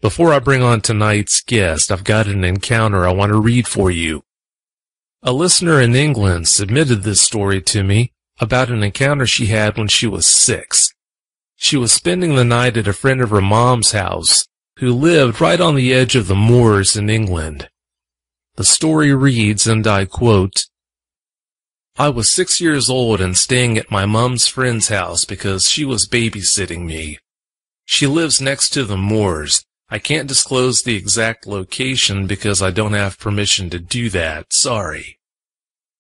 Before I bring on tonight's guest, I've got an encounter I want to read for you. A listener in England submitted this story to me about an encounter she had when she was 6. She was spending the night at a friend of her mom's house, who lived right on the edge of the moors in England. The story reads, and I quote, "I was 6 years old and staying at my mom's friend's house because she was babysitting me. She lives next to the moors. I can't disclose the exact location because I don't have permission to do that, sorry.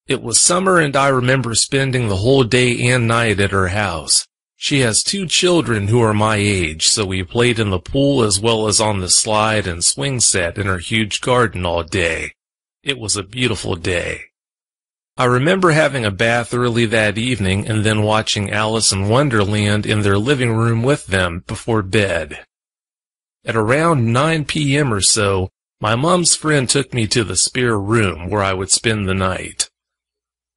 It was summer and I remember spending the whole day and night at her house. She has 2 children who are my age, so we played in the pool as well as on the slide and swing set in her huge garden all day. It was a beautiful day. I remember having a bath early that evening and then watching Alice in Wonderland in their living room with them before bed. At around 9 p.m. or so, my mom's friend took me to the spare room where I would spend the night.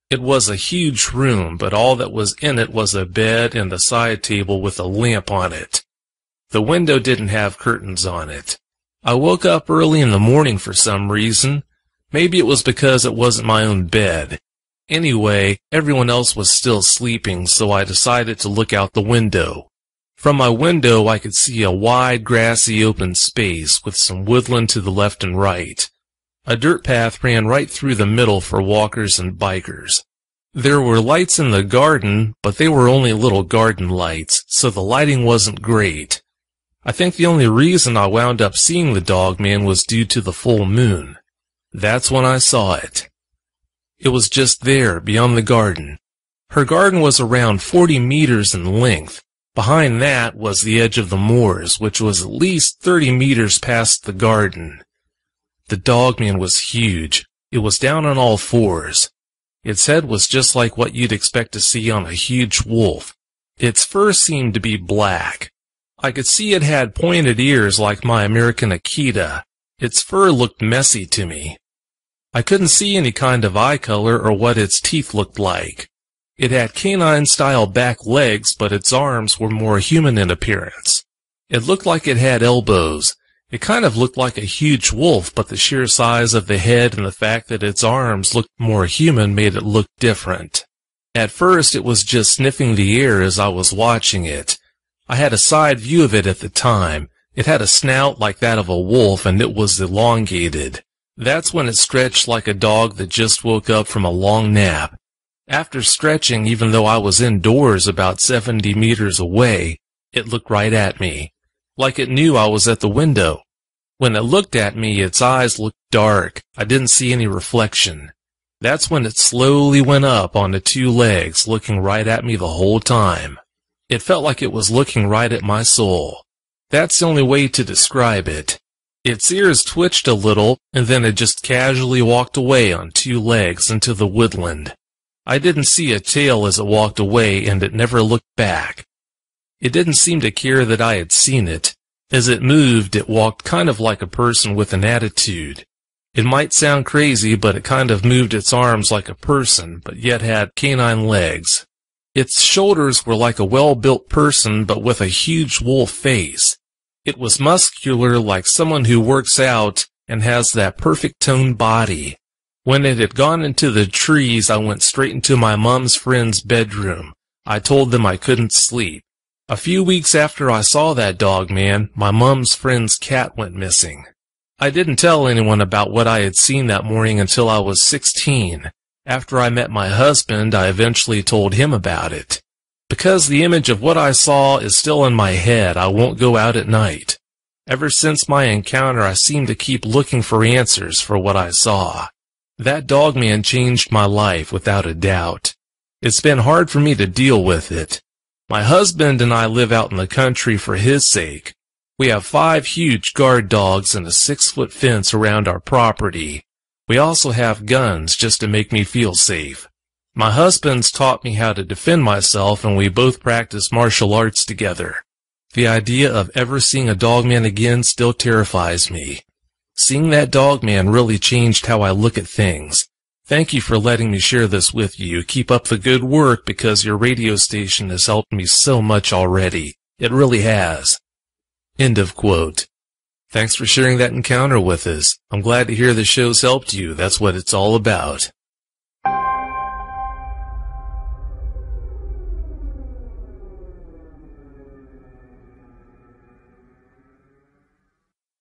It was a huge room, but all that was in it was a bed and a side table with a lamp on it. The window didn't have curtains on it. I woke up early in the morning for some reason. Maybe it was because it wasn't my own bed. Anyway, everyone else was still sleeping, so I decided to look out the window. From my window, I could see a wide, grassy, open space with some woodland to the left and right. A dirt path ran right through the middle for walkers and bikers. There were lights in the garden, but they were only little garden lights, so the lighting wasn't great. I think the only reason I wound up seeing the dogman was due to the full moon. That's when I saw it. It was just there, beyond the garden. Her garden was around 40 meters in length. Behind that was the edge of the moors, which was at least 30 meters past the garden. The dogman was huge. It was down on all fours. Its head was just like what you'd expect to see on a huge wolf. Its fur seemed to be black. I could see it had pointed ears like my American Akita. Its fur looked messy to me. I couldn't see any kind of eye color or what its teeth looked like. It had canine-style back legs, but its arms were more human in appearance. It looked like it had elbows. It kind of looked like a huge wolf, but the sheer size of the head and the fact that its arms looked more human made it look different. At first, it was just sniffing the air as I was watching it. I had a side view of it at the time. It had a snout like that of a wolf, and it was elongated. That's when it stretched like a dog that just woke up from a long nap. After stretching, even though I was indoors about 70 meters away, it looked right at me, like it knew I was at the window. When it looked at me, its eyes looked dark. I didn't see any reflection. That's when it slowly went up onto 2 legs, looking right at me the whole time. It felt like it was looking right at my soul. That's the only way to describe it. Its ears twitched a little, and then it just casually walked away on 2 legs into the woodland. I didn't see a tail as it walked away, and it never looked back. It didn't seem to care that I had seen it. As it moved, it walked kind of like a person with an attitude. It might sound crazy, but it kind of moved its arms like a person, but yet had canine legs. Its shoulders were like a well-built person, but with a huge wolf face. It was muscular like someone who works out and has that perfect toned body. When it had gone into the trees, I went straight into my mom's friend's bedroom. I told them I couldn't sleep. A few weeks after I saw that dogman, my mom's friend's cat went missing. I didn't tell anyone about what I had seen that morning until I was 16. After I met my husband, I eventually told him about it. Because the image of what I saw is still in my head, I won't go out at night. Ever since my encounter, I seem to keep looking for answers for what I saw. That dogman changed my life without a doubt. It's been hard for me to deal with it. My husband and I live out in the country for his sake. We have 5 huge guard dogs and a 6-foot fence around our property. We also have guns just to make me feel safe. My husband's taught me how to defend myself, and we both practice martial arts together. The idea of ever seeing a dogman again still terrifies me. Seeing that dogman really changed how I look at things. Thank you for letting me share this with you. Keep up the good work because your radio station has helped me so much already. It really has. End of quote. Thanks for sharing that encounter with us. I'm glad to hear the show's helped you. That's what it's all about.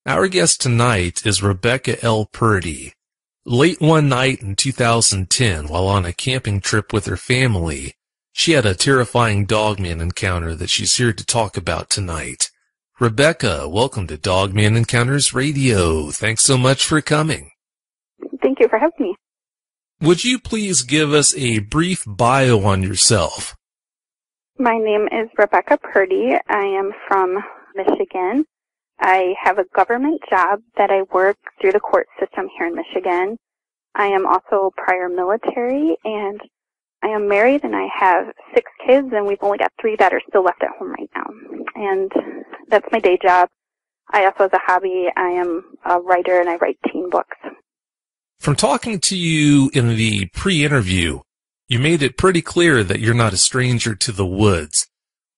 Our guest tonight is Rebecca L. Purdy. Late one night in 2010, while on a camping trip with her family, she had a terrifying dogman encounter that she's here to talk about tonight. Rebecca, welcome to Dogman Encounters Radio. Thanks so much for coming. Thank you for having me. Would you please give us a brief bio on yourself? My name is Rebecca Purdy. I am from Michigan. I have a government job that I work through the court system here in Michigan. I am also prior military, and I am married, and I have 6 kids, and we've only got 3 that are still left at home right now. And that's my day job. I also, as a hobby, I am a writer, and I write teen books. From talking to you in the pre-interview, you made it pretty clear that you're not a stranger to the woods.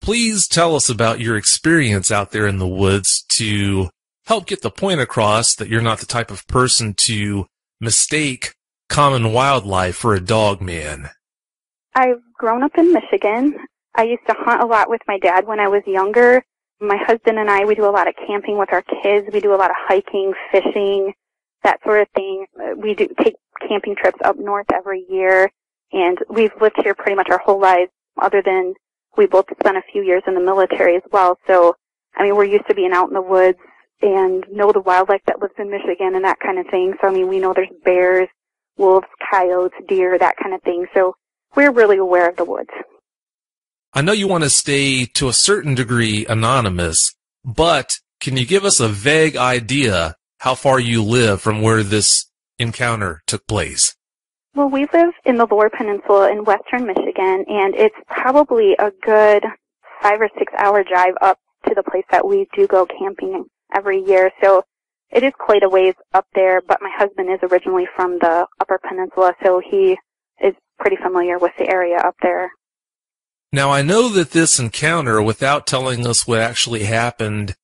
Please tell us about your experience out there in the woods to help get the point across that you're not the type of person to mistake common wildlife for a dog man. I've grown up in Michigan. I used to hunt a lot with my dad when I was younger. My husband and I, we do a lot of camping with our kids. We do a lot of hiking, fishing, that sort of thing. We do take camping trips up north every year, and we've lived here pretty much our whole lives, other than we both spent a few years in the military as well. So, I mean, we're used to being out in the woods and know the wildlife that lives in Michigan and that kind of thing. So, I mean, we know there's bears, wolves, coyotes, deer, that kind of thing. So we're really aware of the woods. I know you want to stay to a certain degree anonymous, but can you give us a vague idea how far you live from where this encounter took place? Well, we live in the Lower Peninsula in western Michigan, and it's probably a good 5 or 6 hour drive up to the place that we do go camping every year. So it is quite a ways up there, but my husband is originally from the Upper Peninsula, so he is pretty familiar with the area up there. Now, I know that this encounter, without telling us what actually happened,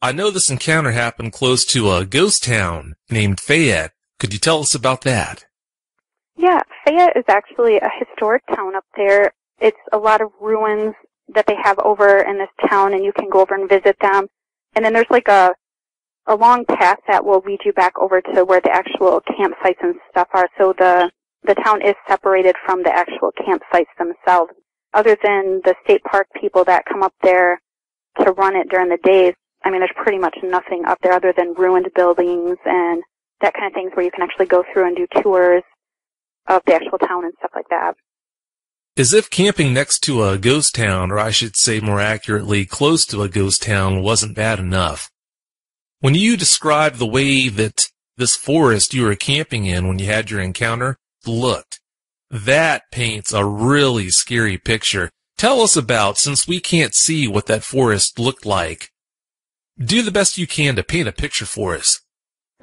I know this encounter happened close to a ghost town named Fayette. Could you tell us about that? Yeah, Fayette is actually a historic town up there. It's a lot of ruins that they have over in this town, and you can go over and visit them. And then there's like a long path that will lead you back over to where the actual campsites and stuff are. So the town is separated from the actual campsites themselves. Other than the state park people that come up there to run it during the days, I mean, there's pretty much nothing up there other than ruined buildings and that kind of things where you can actually go through and do tours of the actual town and stuff like that. As if camping next to a ghost town, or I should say more accurately, close to a ghost town, wasn't bad enough. When you described the way that this forest you were camping in when you had your encounter looked, that paints a really scary picture. Tell us about, since we can't see what that forest looked like, do the best you can to paint a picture for us.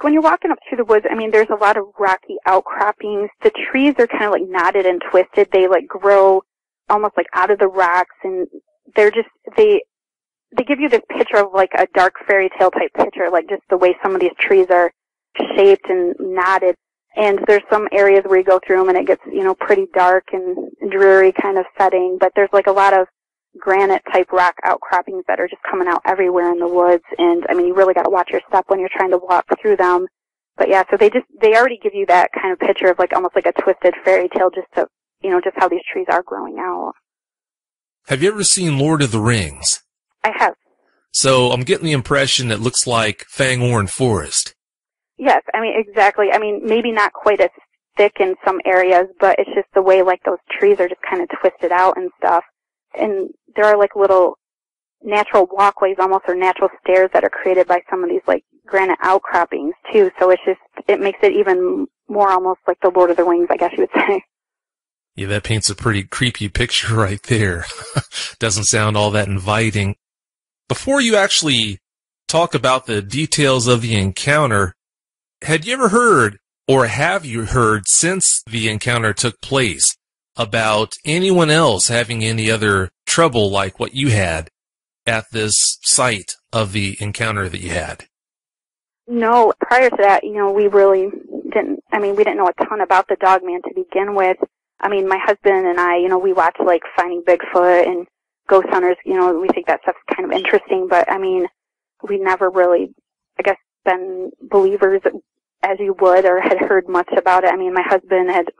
When you're walking up through the woods, I mean, there's a lot of rocky outcroppings. The trees are kind of like knotted and twisted. They like grow almost like out of the rocks, and they're just, they give you this picture of like a dark fairy tale type picture, like just the way some of these trees are shaped and knotted. And there's some areas where you go through them and it gets, you know, pretty dark and dreary kind of setting, but there's like a lot of granite type rock outcroppings that are just coming out everywhere in the woods. And I mean, you really got to watch your step when you're trying to walk through them. But yeah, so they already give you that kind of picture of like almost like a twisted fairy tale, just to, you know, just how these trees are growing out. Have you ever seen Lord of the Rings? I have. So I'm getting the impression it looks like Fangorn Forest. Yes, I mean, exactly. I mean, maybe not quite as thick in some areas, but it's just the way like those trees are just kind of twisted out and stuff. And there are like little natural walkways almost, or natural stairs that are created by some of these like granite outcroppings too. So it's just, it makes it even more almost like the Lord of the Rings, I guess you would say. Yeah, that paints a pretty creepy picture right there. Doesn't sound all that inviting. Before you actually talk about the details of the encounter, had you ever heard, or have you heard since the encounter took place, about anyone else having any other trouble like what you had at this site of the encounter that you had? No, prior to that, we really we didn't know a ton about the Dogman to begin with. I mean, my husband and I, we watch, like, Finding Bigfoot and Ghost Hunters, we think that stuff's kind of interesting, but, I mean, we never really, I guess, been believers as you would or had heard much about it. I mean, my husband had,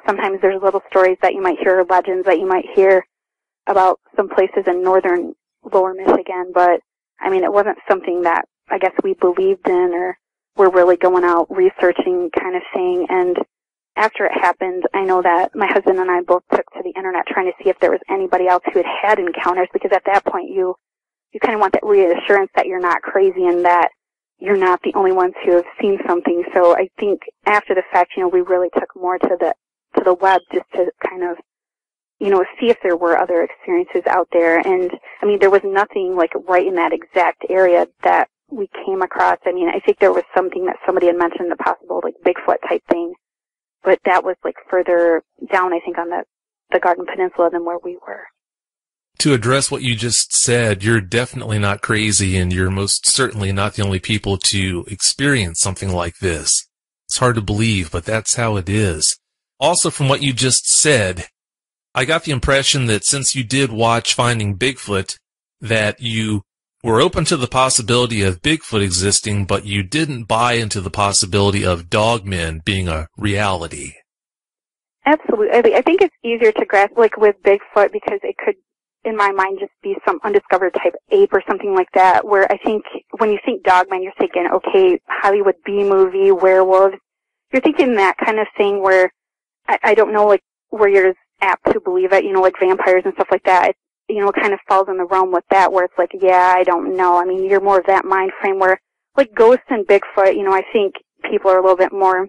sometimes there's little stories that you might hear, legends that you might hear about some places in northern lower Michigan, but, I mean, it wasn't something that I guess we believed in or were really going out researching kind of thing. And after it happened, I know that my husband and I both took to the internet trying to see if there was anybody else who had encounters, because at that point you kind of want that reassurance that you're not crazy and that you're not the only ones who have seen something. So I think after the fact, we really took more to the web just to kind of, see if there were other experiences out there. And I mean, there was nothing like right in that exact area that we came across. I mean, I think there was something that somebody had mentioned, the possible like Bigfoot type thing, but that was like further down, I think, on the Garden Peninsula than where we were. To address what you just said, you're definitely not crazy, and you're most certainly not the only people to experience something like this. It's hard to believe, but that's how it is. Also, from what you just said, I got the impression that since you did watch Finding Bigfoot, that you were open to the possibility of Bigfoot existing, but you didn't buy into the possibility of dogmen being a reality. Absolutely. I think it's easier to grasp, like with Bigfoot, because it could, in my mind, just be some undiscovered type ape or something like that, where I think when you think dogman, you're thinking, okay, Hollywood B-movie, werewolves. You're thinking that kind of thing where, I don't know, like, where you're apt to believe it, like vampires and stuff like that. It kind of falls in the realm with that, where it's like, yeah, I don't know. I mean, you're more of that mind frame where, like, ghosts and Bigfoot, I think people are a little bit more,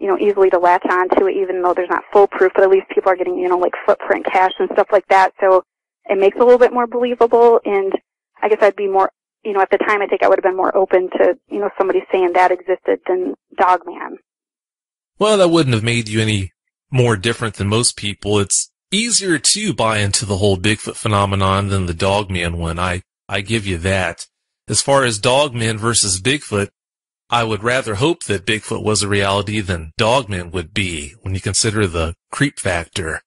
easily to latch on to it, even though there's not foolproof, but at least people are getting, like, footprint casts and stuff like that. So it makes it a little bit more believable, and I guess I'd be more, at the time, I think I would have been more open to, somebody saying that existed than Dogman. Well, that wouldn't have made you any more different than most people. It's easier to buy into the whole Bigfoot phenomenon than the Dogman one. I give you that. As far as Dogman versus Bigfoot, I would rather hope that Bigfoot was a reality than Dogman would be when you consider the creep factor.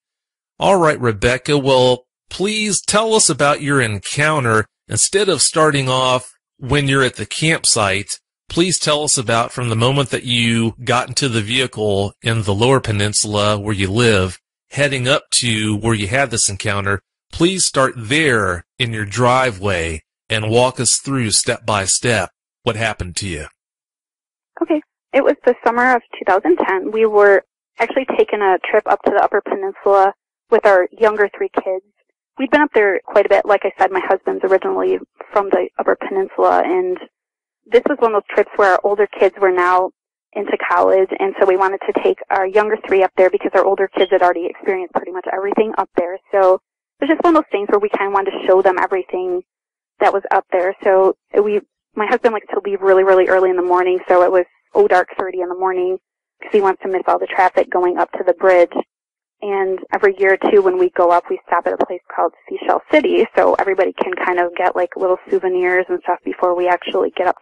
All right, Rebecca, well, please tell us about your encounter. Instead of starting off when you're at the campsite, please tell us about from the moment that you got into the vehicle in the Lower Peninsula where you live, heading up to where you had this encounter. Please start there in your driveway and walk us through step by step what happened to you. Okay. It was the summer of 2010. We were actually taking a trip up to the Upper Peninsula with our younger three kids. We'd been up there quite a bit. Like I said, my husband's originally from the Upper Peninsula, and this was one of those trips where our older kids were now into college, and so we wanted to take our younger three up there because our older kids had already experienced pretty much everything up there. So it was just one of those things where we kind of wanted to show them everything that was up there. So my husband likes to leave really, really early in the morning, so it was dark 30 in the morning because he wants to miss all the traffic going up to the bridge. And every year or two when we go up, we stop at a place called Seashell City, so everybody can kind of get like little souvenirs and stuff before we actually get up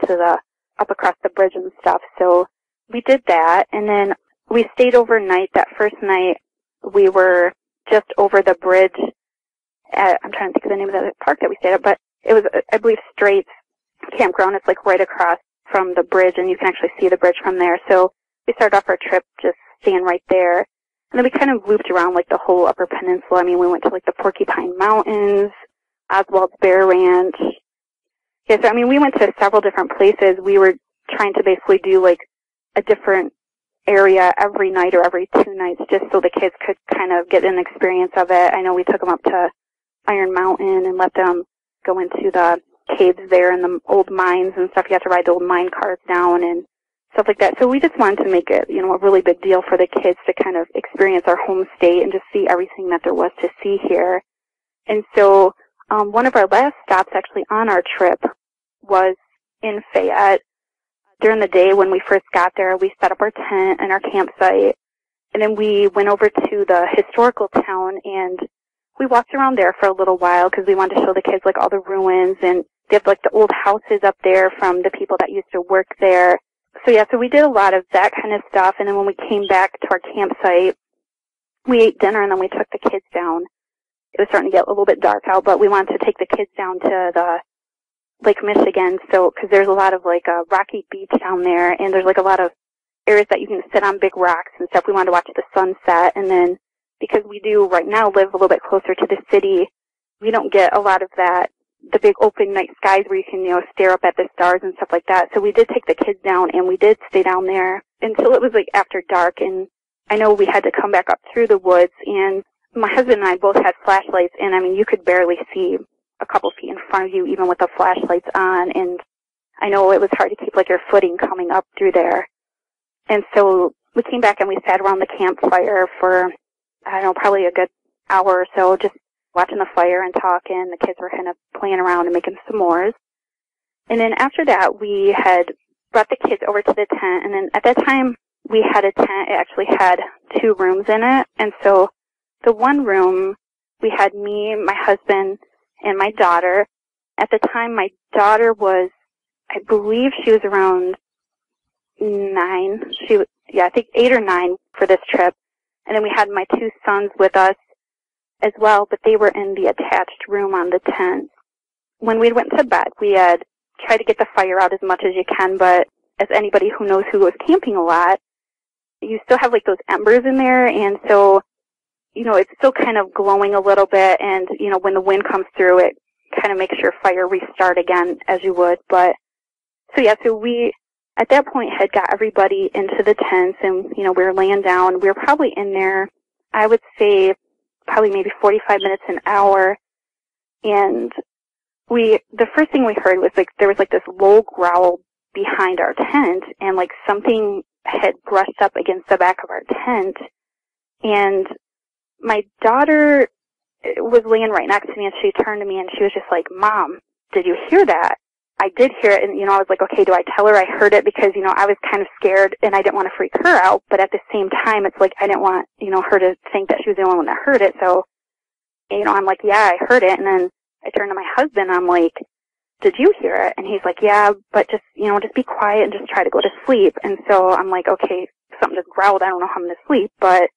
across the bridge and stuff. So we did that, and then we stayed overnight. That first night, we were just over the bridge I'm trying to think of the name of the park that we stayed at, but it was, I believe, Straits Campground. It's like right across from the bridge, and you can actually see the bridge from there. So we started off our trip just staying right there. And then we kind of looped around like the whole Upper Peninsula. I mean, we went to like the Porcupine Mountains, Oswald's Bear Ranch. Yeah, so I mean, we went to several different places. We were trying to basically do like a different area every night or every 2 nights just so the kids could kind of get an experience of it. I know we took them up to Iron Mountain and let them go into the caves there and the old mines and stuff. You have to ride the old mine cars down and stuff like that. So we just wanted to make it, you know, a really big deal for the kids to kind of experience our home state and just see everything that there was to see here. And so one of our last stops actually on our trip was in Fayette. During the day when we first got there, we set up our tent and our campsite, and then we went over to the historical town, and we walked around there for a little while because we wanted to show the kids like all the ruins, and They have like the old houses up there from the people that used to work there. So yeah, so we did a lot of that kind of stuff. And then when we came back to our campsite, we ate dinner and then we took the kids down. It was starting to get a little bit dark out, but we wanted to take the kids down to the Lake Michigan. So, cause there's a lot of like a rocky beach down there, and there's like a lot of areas that you can sit on big rocks and stuff. We wanted to watch the sunset. And then because we do right now live a little bit closer to the city, we don't get a lot of that, the big open night skies where you can, stare up at the stars and stuff like that. So we did take the kids down, and we did stay down there until it was like after dark. And I know we had to come back up through the woods, and my husband and I both had flashlights, and I mean, you could barely see a couple feet in front of you even with the flashlights on. And I know it was hard to keep like your footing coming up through there. And so we came back and we sat around the campfire for, I don't know, probably a good hour or so, just watching the fire and talking. The kids were kind of playing around and making s'mores. And then after that, we had brought the kids over to the tent. And then at that time, we had a tent. It actually had 2 rooms in it. And so the one room, we had me, my husband, and my daughter. At the time, my daughter was, I believe she was around 9. I think 8 or 9 for this trip. And then we had my 2 sons with us as well, but they were in the attached room on the tent. When we went to bed, we had tried to get the fire out as much as you can, but as anybody who knows who goes camping a lot, you still have like those embers in there, and so, it's still kind of glowing a little bit, and, when the wind comes through, it kind of makes your fire restart again as you would. But, so we, at that point, had got everybody into the tents, and, we were laying down. We were probably in there, I would say, probably maybe 45 minutes, an hour, and the first thing we heard was like, there was like this low growl behind our tent, and like something had brushed up against the back of our tent, and my daughter was laying right next to me, and she turned to me and she was just like, "Mom, did you hear that?" I did hear it, and, I was like, okay, do I tell her I heard it? Because, I was kind of scared, and I didn't want to freak her out, but at the same time, it's like, I didn't want, her to think that she was the only one that heard it, so, I'm like, yeah, I heard it, and then I turned to my husband, I'm like, did you hear it? And he's like, yeah, but just, just be quiet and just try to go to sleep. And so I'm like, okay, something just growled, I don't know how I'm going to sleep, but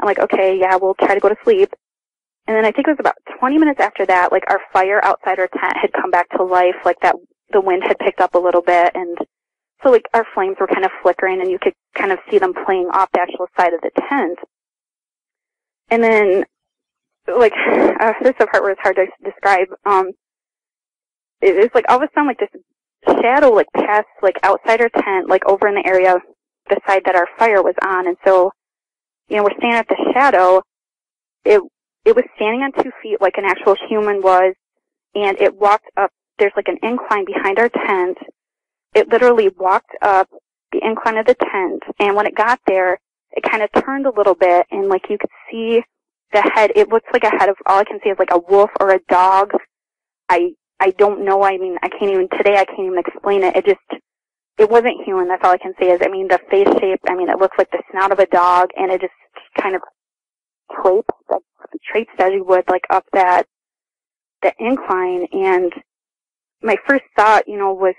I'm like, okay, yeah, we'll try to go to sleep. And then I think it was about 20 minutes after that, like, our fire outside our tent had come back to life, like that, the wind had picked up a little bit, and so, like, our flames were kind of flickering, and you could kind of see them playing off the actual side of the tent. And then, like, this is the part where it's hard to describe. It was like all of a sudden, like, this shadow, like, passed, like, outside our tent, like, over in the area, the side that our fire was on. And so, we're standing at the shadow. It was standing on 2 feet like an actual human was, and it walked up. There's like an incline behind our tent. It literally walked up the incline of the tent, and when it got there, it kind of turned a little bit, and like you could see the head. It looks like a head of, all I can see is like a wolf or a dog. I don't know. I mean, I can't even explain it. It wasn't human. That's all I can say is, the face shape, it looks like the snout of a dog, and it just kind of traipsed as you would, like, up the incline. And my first thought, was,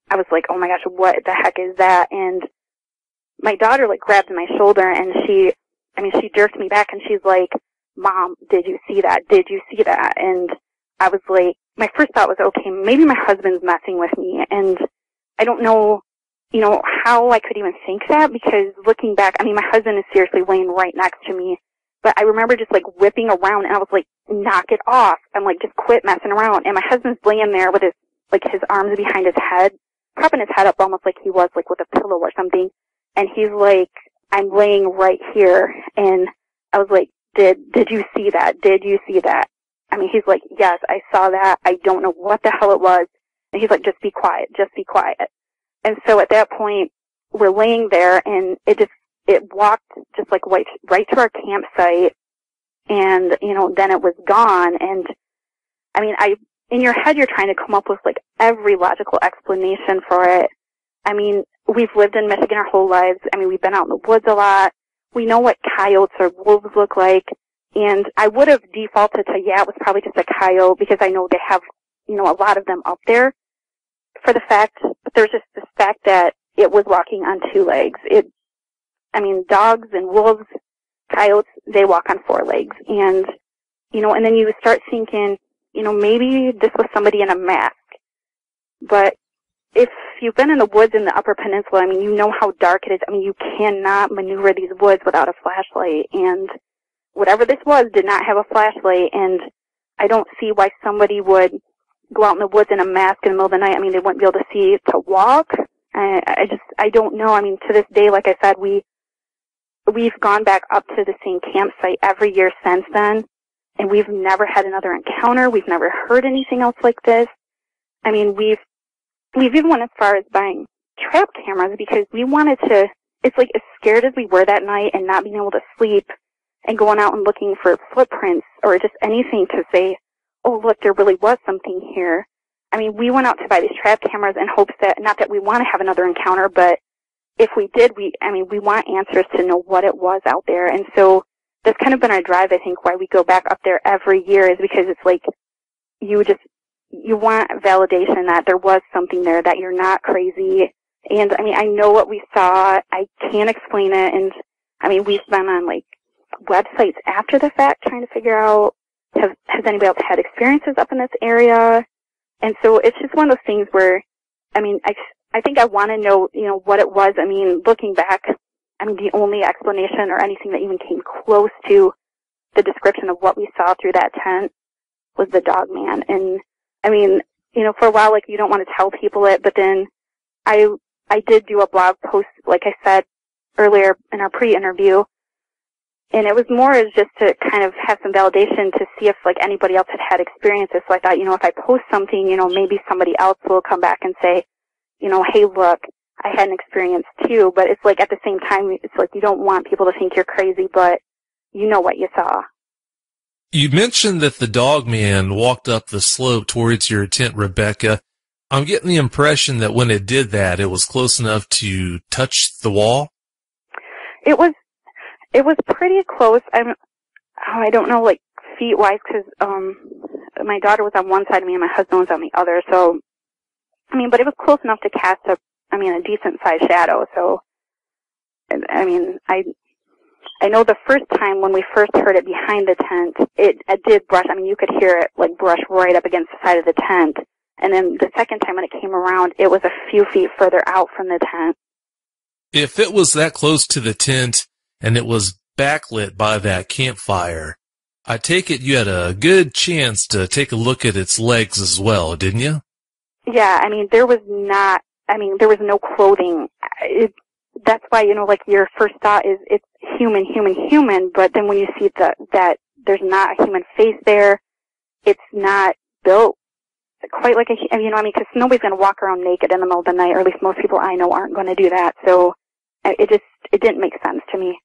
I was like, oh my gosh, what the heck is that? And my daughter, like, grabbed my shoulder, and she jerked me back, and she's like, Mom, did you see that? Did you see that? And I was like, my first thought was, okay, maybe my husband's messing with me. And I don't know, how I could even think that, because looking back, my husband is seriously laying right next to me. But I remember just, like, whipping around, and I was like, knock it off. I'm like, just quit messing around. And my husband's laying there with his arms behind his head, propping his head up almost like he was, like, with a pillow or something. And he's like, I'm laying right here. And I was like, did you see that? Did you see that? He's like, yes, I saw that. I don't know what the hell it was. And he's like, just be quiet. Just be quiet. And so at that point, we're laying there, and it walked just like right to our campsite, and, then it was gone. And in your head, you're trying to come up with like every logical explanation for it. We've lived in Michigan our whole lives. We've been out in the woods a lot. We know what coyotes or wolves look like. And I would have defaulted to, yeah, it was probably just a coyote, because I know they have a lot of them up there for the fact, but there's just the fact that it was walking on two legs. Dogs and wolves, coyotes, they walk on four legs. And, and then you start thinking, maybe this was somebody in a mask. But if you've been in the woods in the Upper Peninsula, you know how dark it is. You cannot maneuver these woods without a flashlight. And whatever this was did not have a flashlight. And I don't see why somebody would go out in the woods in a mask in the middle of the night. They wouldn't be able to see to walk. I don't know. To this day, like I said, we've gone back up to the same campsite every year since then, and we've never had another encounter. We've never heard anything else like this. We've even went as far as buying trap cameras because we wanted to, it's like as scared as we were that night and not being able to sleep and going out and looking for footprints or just anything to say, oh, look, there really was something here. We went out to buy these trap cameras in hopes that, not that we want to have another encounter, but if we did, we want answers to know what it was out there. And so that's kind of been our drive, I think, why we go back up there every year is because it's like you want validation that there was something there, that you're not crazy. And, I know what we saw. I can't explain it. And, we've been on, websites after the fact trying to figure out, has anybody else had experiences up in this area? And so it's just one of those things where, I think I want to know, what it was. Looking back, the only explanation or anything that even came close to the description of what we saw through that tent was the dog man. And, for a while, you don't want to tell people it, but then I did do a blog post, like I said earlier in our pre-interview, and it was more as just to kind of have some validation to see if, anybody else had experiences. So I thought, if I post something, maybe somebody else will come back and say, hey, look, I had an experience too. But it's at the same time, it's you don't want people to think you're crazy, but you know what you saw. You mentioned that the dog man walked up the slope towards your tent, Rebecca. I'm getting the impression that when it did that, it was close enough to touch the wall. It was pretty close. I don't know, feet-wise, because my daughter was on one side of me and my husband was on the other. So, but it was close enough to cast a decent-sized shadow. So, I know the first time when we first heard it behind the tent, it did brush. You could hear it brush right up against the side of the tent. And then the second time when it came around, it was a few feet further out from the tent. If it was that close to the tent and it was backlit by that campfire, I take it you had a good chance to take a look at its legs as well, didn't you? Yeah, there was no clothing. That's why, your first thought is it's human, but then when you see that there's not a human face there, it's not built quite like because nobody's going to walk around naked in the middle of the night, or at least most people I know aren't going to do that. So it didn't make sense to me.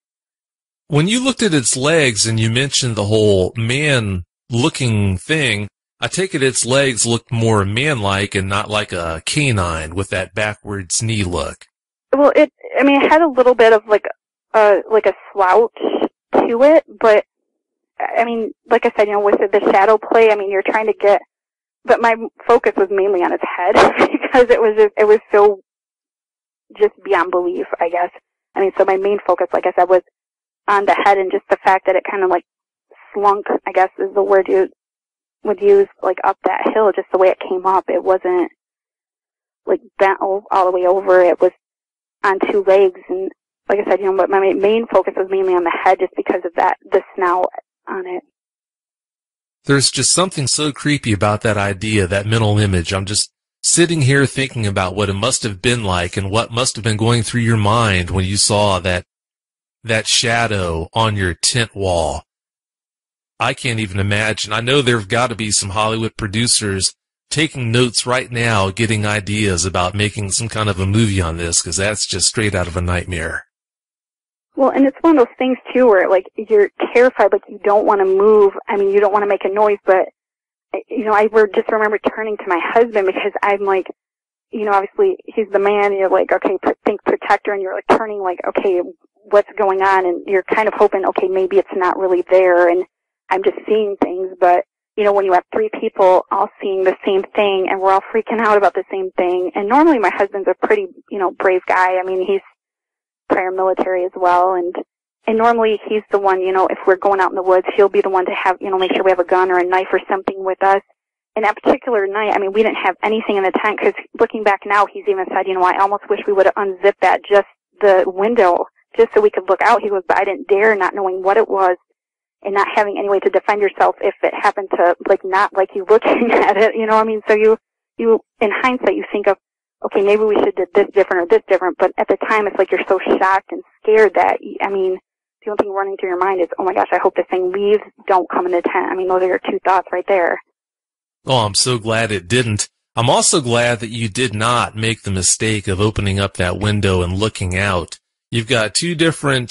When you looked at its legs and you mentioned the whole man-looking thing, I take it its legs looked more man-like and not like a canine with that backwards knee look. Well, it had a little bit of a slouch to it, but like I said, with the shadow play, you're trying to get, but my focus was mainly on its head because it was so just beyond belief, I guess. So my main focus, like I said, was on the head and just the fact that it kind of slunk, I guess is the word you would use, up that hill, just the way it came up. It wasn't bent all the way over. It was on two legs, and like I said, but my main focus was mainly on the head just because of the snout on it. There's just something so creepy about that idea, that mental image. I'm just sitting here thinking about what it must have been like and what must have been going through your mind when you saw that shadow on your tent wall. I can't even imagine. I know there've got to be some Hollywood producers taking notes right now, getting ideas about making some kind of a movie on this, because that's just straight out of a nightmare. Well, and it's one of those things, too, where, you're terrified, you don't want to move. You don't want to make a noise, but, I just remember turning to my husband because I'm obviously he's the man, and you're okay, think protector, and you're turning okay, what's going on? And you're kind of hoping, okay, maybe it's not really there, and I'm just seeing things, but, you know, when you have three people all seeing the same thing and we're all freaking out about the same thing. And normally my husband's a pretty, you know, brave guy. I mean, he's prior military as well. And normally he's the one, you know, if we're going out in the woods, he'll be the one to have, you know, make sure we have a gun or a knife or something with us. And that particular night, I mean, we didn't have anything in the tent because looking back now, he's even said, you know, I almost wish we would have unzipped that, just the window, just so we could look out. He goes, but I didn't dare, not knowing what it was and not having any way to defend yourself if it happened to, like, not like you looking at it, you know what I mean? So you, in hindsight, you think of, okay, maybe we should have did this different or this different, but at the time it's like you're so shocked and scared that, I mean, the only thing running through your mind is, oh my gosh, I hope this thing leaves, don't come in the tent. I mean, those are your two thoughts right there. Oh, I'm so glad it didn't. I'm also glad that you did not make the mistake of opening up that window and looking out. You've got three different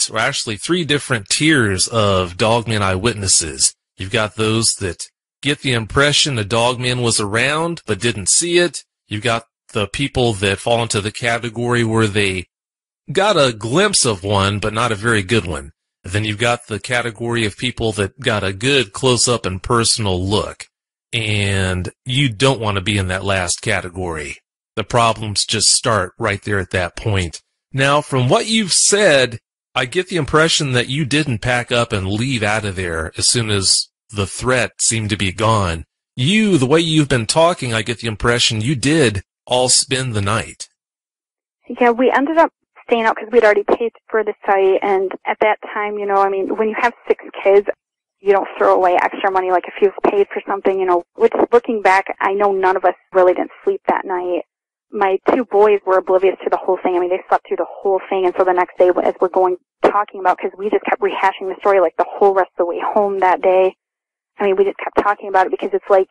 tiers of dogman eyewitnesses. You've got those that get the impression a dogman was around but didn't see it. You've got the people that fall into the category where they got a glimpse of one but not a very good one. And then you've got the category of people that got a good close-up and personal look. And you don't want to be in that last category. The problems just start right there at that point. Now, from what you've said, I get the impression that you didn't pack up and leave out of there as soon as the threat seemed to be gone. You, the way you've been talking, I get the impression you did all spend the night. Yeah, we ended up staying out because we'd already paid for the site, and at that time, you know, I mean, when you have 6 kids, you don't throw away extra money like if you've paid for something, you know, which looking back, I know none of us really didn't sleep that night. My 2 boys were oblivious to the whole thing. I mean, they slept through the whole thing, and so the next day, as we're talking about, because we just kept rehashing the story like the whole rest of the way home that day. I mean, we just kept talking about it because it's like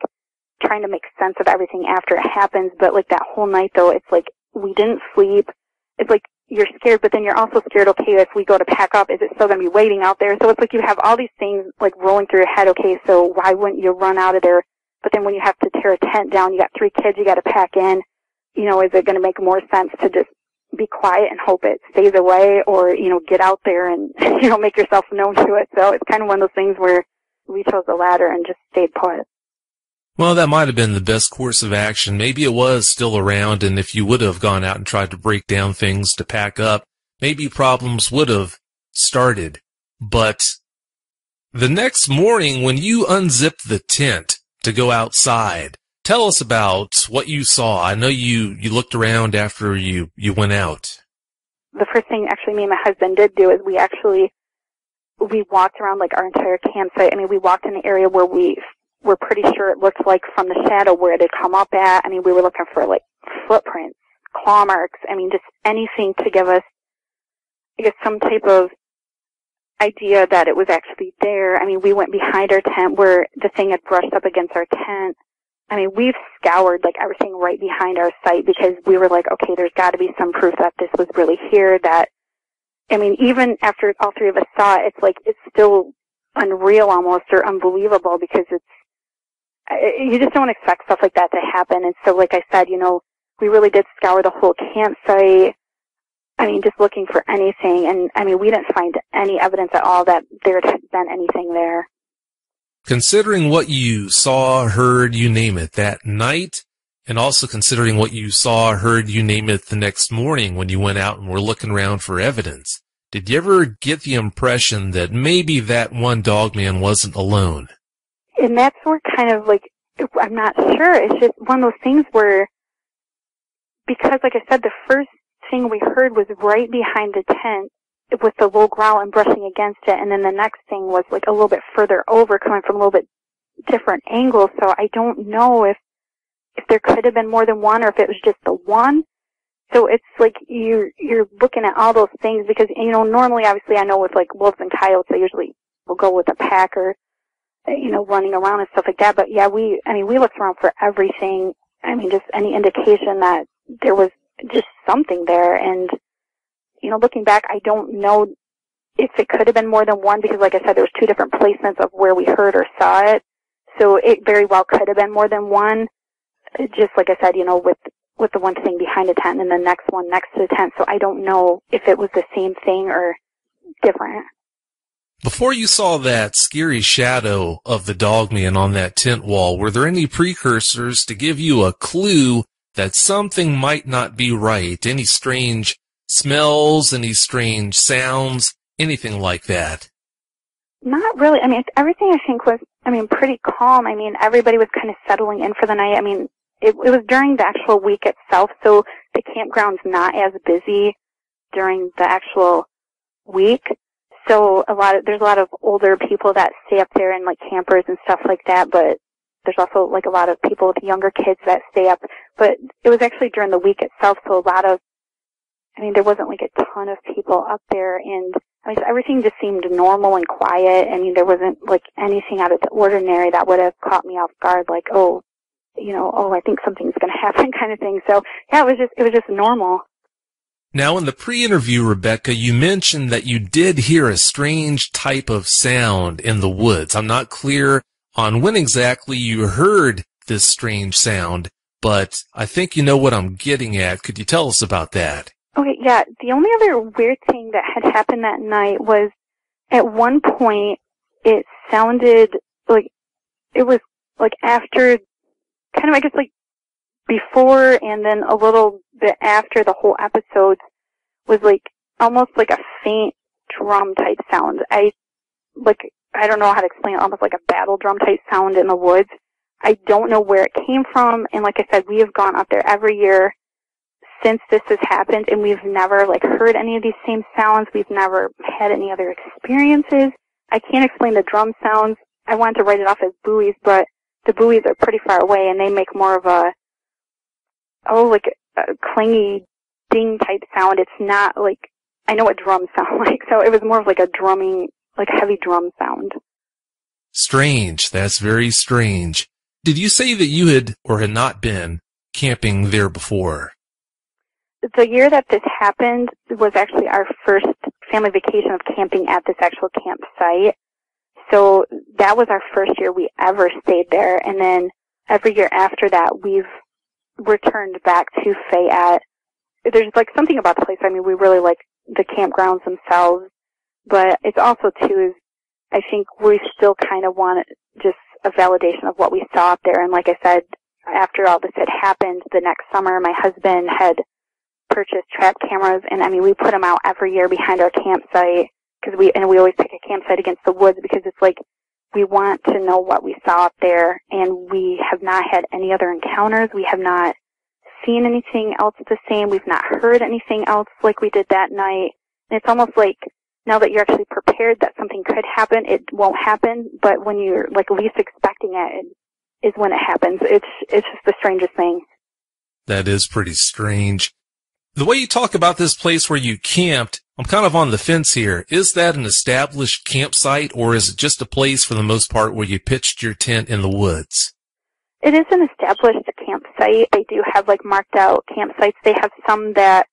trying to make sense of everything after it happens, but like that whole night though, it's like we didn't sleep. It's like you're scared, but then you're also scared, okay, if we go to pack up, is it still going to be waiting out there? So it's like you have all these things like rolling through your head, okay, so why wouldn't you run out of there? But then when you have to tear a tent down, you got 3 kids you got to pack in, you know, is it going to make more sense to just be quiet and hope it stays away, or, you know, get out there and, you know, make yourself known to it? So it's kind of one of those things where we chose the latter and just stayed put. Well, that might have been the best course of action. Maybe it was still around, and if you would have gone out and tried to break down things to pack up, maybe problems would have started. But the next morning, when you unzipped the tent to go outside, tell us about what you saw. I know you looked around after you went out. The first thing actually me and my husband did do is we walked around like our entire campsite. I mean, we walked in the area where we're pretty sure it looked like from the shadow where they'd come up at. I mean, we were looking for like footprints, claw marks. I mean, just anything to give us, I guess, some type of idea that it was actually there. I mean, we went behind our tent where the thing had brushed up against our tent. I mean, we've scoured like everything right behind our site because we were like, okay, there's got to be some proof that this was really here. That, I mean, even after all 3 of us saw it, it's like it's still unreal almost, or unbelievable, because you just don't expect stuff like that to happen. And so, like I said, you know, we really did scour the whole campsite. I mean, just looking for anything. And, I mean, we didn't find any evidence at all that there had been anything there. Considering what you saw, heard, you name it, that night, and also considering what you saw, heard, you name it, the next morning when you went out and were looking around for evidence, did you ever get the impression that maybe that one dogman wasn't alone? And that's where kind of like, I'm not sure. It's just one of those things where, because like I said, the first thing we heard was right behind the tent with the low growl and brushing against it. And then the next thing was like a little bit further over, coming from a little bit different angle. So I don't know if there could have been more than one or if it was just the one. So it's like you're looking at all those things because, you know, normally obviously I know with like wolves and coyotes, they usually will go with a pack or, you know, running around and stuff like that. But yeah, we looked around for everything. I mean, just any indication that there was just something there. And, you know, looking back, I don't know if it could have been more than one because, like I said, there was 2 different placements of where we heard or saw it. So it very well could have been more than one. Just like I said, you know, with the one thing behind the tent and the next one next to the tent. So I don't know if it was the same thing or different. Before you saw that scary shadow of the dogman on that tent wall, were there any precursors to give you a clue that something might not be right? Any strange smells, any strange sounds, anything like that? Not really. I mean, everything I think was, pretty calm. I mean, everybody was kind of settling in for the night. I mean, it was during the actual week itself, so the campground's not as busy during the actual week. So there's a lot of older people that stay up there and like campers and stuff like that, but there's also like a lot of people with younger kids that stay up. But it was actually during the week itself, so there wasn't like a ton of people up there, and everything just seemed normal and quiet. I mean, there wasn't like anything out of the ordinary that would have caught me off guard, like, I think something's going to happen kind of thing. So yeah, it was just normal. Now, in the pre-interview, Rebecca, you mentioned that you did hear a strange type of sound in the woods. I'm not clear on when exactly you heard this strange sound, but I think you know what I'm getting at. Could you tell us about that? Okay, yeah. The only other weird thing that had happened that night was at one point it sounded like it was like after, kind of, I guess, like before and then a little bit after the whole episode was like almost like a faint drum type sound. I don't know how to explain it, almost like a battle drum type sound in the woods. I don't know where it came from, and like I said, we have gone up there every year since this has happened, and we've never like heard any of these same sounds. We've never had any other experiences. I can't explain the drum sounds. I wanted to write it off as buoys, but the buoys are pretty far away, and they make more of a clingy ding type sound. It's not like, I know what drums sound like, so it was more of like a drumming, like heavy drum sound. Strange. That's very strange. Did you say that you had or had not been camping there before? The year that this happened was actually our first family vacation of camping at this actual campsite. So that was our first year we ever stayed there, and then every year after that we've returned back to Fayette. There's like something about the place. I mean, we really like the campgrounds themselves, but it's also too is I think we still kind of want just a validation of what we saw up there. And like I said, after all this had happened, the next summer my husband had purchased trap cameras, and we put them out every year behind our campsite because we always pick a campsite against the woods because it's like we want to know what we saw up there, and we have not had any other encounters. We have not seen anything else the same. We've not heard anything else like we did that night. And it's almost like now that you're actually prepared that something could happen, it won't happen. But when you're like least expecting it is when it happens. It's just the strangest thing. That is pretty strange. The way you talk about this place where you camped, I'm kind of on the fence here. Is that an established campsite, or is it just a place for the most part where you pitched your tent in the woods? It is an established campsite. They do have like marked out campsites. They have some that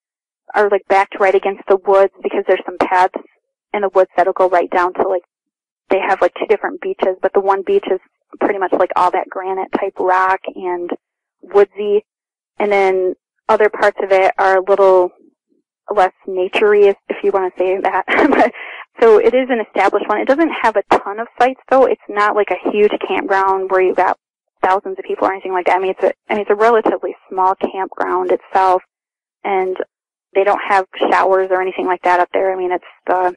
are like backed right against the woods because there's some paths in the woods that'll go right down to like, they have like two different beaches, but the one beach is pretty much like all that granite type rock and woodsy. And then other parts of it are a little less naturey, if you want to say that. So it is an established one. It doesn't have a ton of sites, though. It's not like a huge campground where you've got thousands of people or anything like that. It's a relatively small campground itself, and they don't have showers or anything like that up there. It's the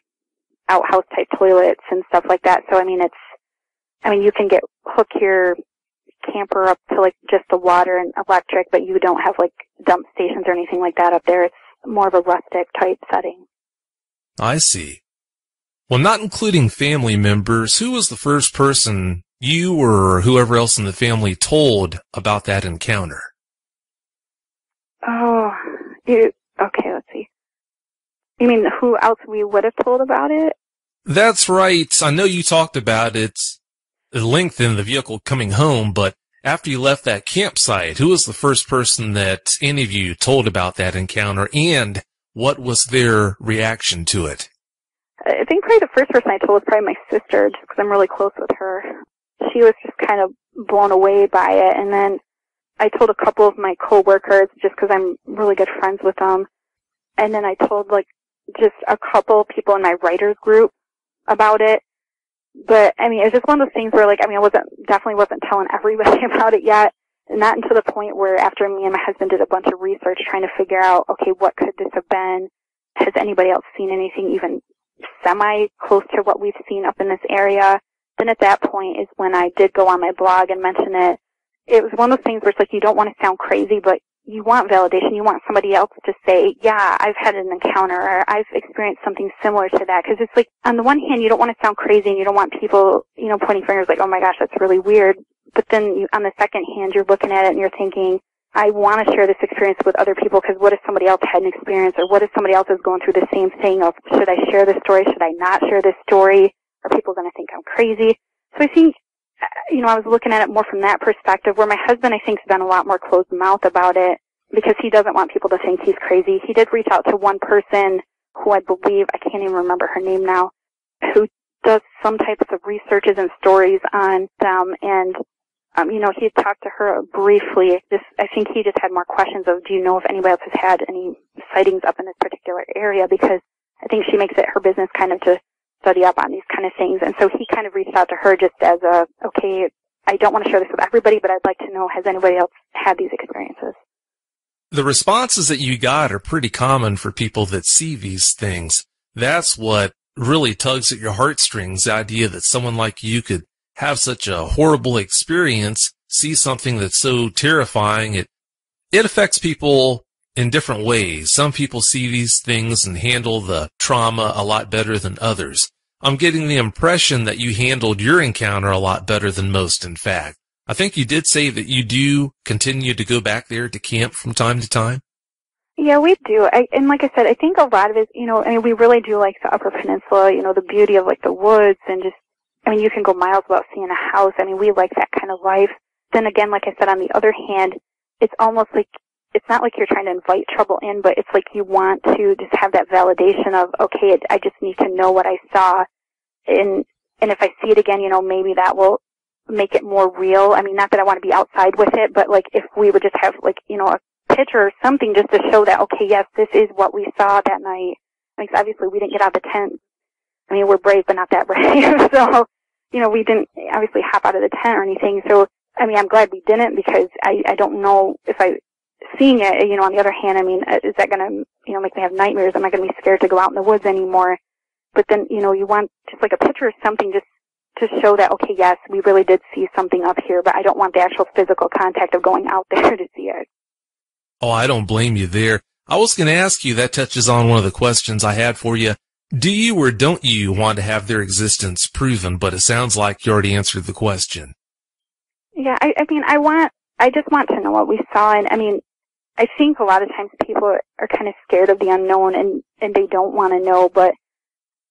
outhouse type toilets and stuff like that. So you can hook your camper up to like just the water and electric, but you don't have like dump stations or anything like that up there. It's more of a rustic type setting. I see. Well, not including family members, who was the first person you or whoever else in the family told about that encounter? Okay, let's see. You mean who else we would have told about it? That's right. I know you talked about it at length in the vehicle coming home, but after you left that campsite, who was the first person that any of you told about that encounter, and what was their reaction to it? I think probably the first person I told was probably my sister, just because I'm really close with her. She was just kind of blown away by it, and then I told a couple of my coworkers just because I'm really good friends with them, and then I told like just a couple people in my writers group about it, But, I mean, it was just one of those things where, like, I mean, definitely wasn't telling everybody about it yet. Not until the point where after me and my husband did a bunch of research trying to figure out, okay, what could this have been? Has anybody else seen anything even semi-close to what we've seen up in this area? Then at that point is when I did go on my blog and mention it. It was one of those things where it's like you don't want to sound crazy, but you want validation. You want somebody else to say, yeah, I've had an encounter or I've experienced something similar to that. Because it's like, on the one hand, you don't want to sound crazy and you don't want people, pointing fingers like, oh my gosh, that's really weird. But then on the second hand, you're looking at it and you're thinking, I want to share this experience with other people because what if somebody else had an experience or what if somebody else is going through the same thing of should I share this story? Should I not share this story? Are people going to think I'm crazy? So I think, I was looking at it more from that perspective where my husband, I think, has been a lot more closed mouth about it because he doesn't want people to think he's crazy. He did reach out to one person who I believe, I can't even remember her name now, who does some types of researches and stories on them and he had talked to her briefly. I think he just had more questions of, do you know if anybody else has had any sightings up in this particular area? Because I think she makes it her business kind of to study up on these kind of things. And so he kind of reached out to her just as okay, I don't want to share this with everybody, but I'd like to know, has anybody else had these experiences? The responses that you got are pretty common for people that see these things. That's what really tugs at your heartstrings, the idea that someone like you could have such a horrible experience, see something that's so terrifying. It affects people in different ways. Some people see these things and handle the trauma a lot better than others. I'm getting the impression that you handled your encounter a lot better than most, in fact. I think you did say that you do continue to go back there to camp from time to time. Yeah, we do. And like I said, I think a lot of it, we really do like the Upper Peninsula, the beauty of like the woods and just, you can go miles without seeing a house. We like that kind of life. Then again, like I said, on the other hand, it's almost like, it's not like you're trying to invite trouble in, but it's like you want to just have that validation of, okay, I just need to know what I saw. And if I see it again, maybe that will make it more real. Not that I want to be outside with it, but like if we would just have like, a picture or something just to show that, okay, yes, this is what we saw that night. Obviously we didn't get out of the tent. We're brave, but not that brave. So, we didn't obviously hop out of the tent or anything. So, I'm glad we didn't because I don't know if seeing it, on the other hand, is that going to, make me have nightmares? Am I going to be scared to go out in the woods anymore? But then, you want just like a picture or something just to show that, okay, yes, we really did see something up here, but I don't want the actual physical contact of going out there to see it. Oh, I don't blame you there. I was going to ask you, that touches on one of the questions I had for you. Do you or don't you want to have their existence proven? But it sounds like you already answered the question. Yeah, I just want to know what we saw. And I think a lot of times people are kind of scared of the unknown and they don't want to know. But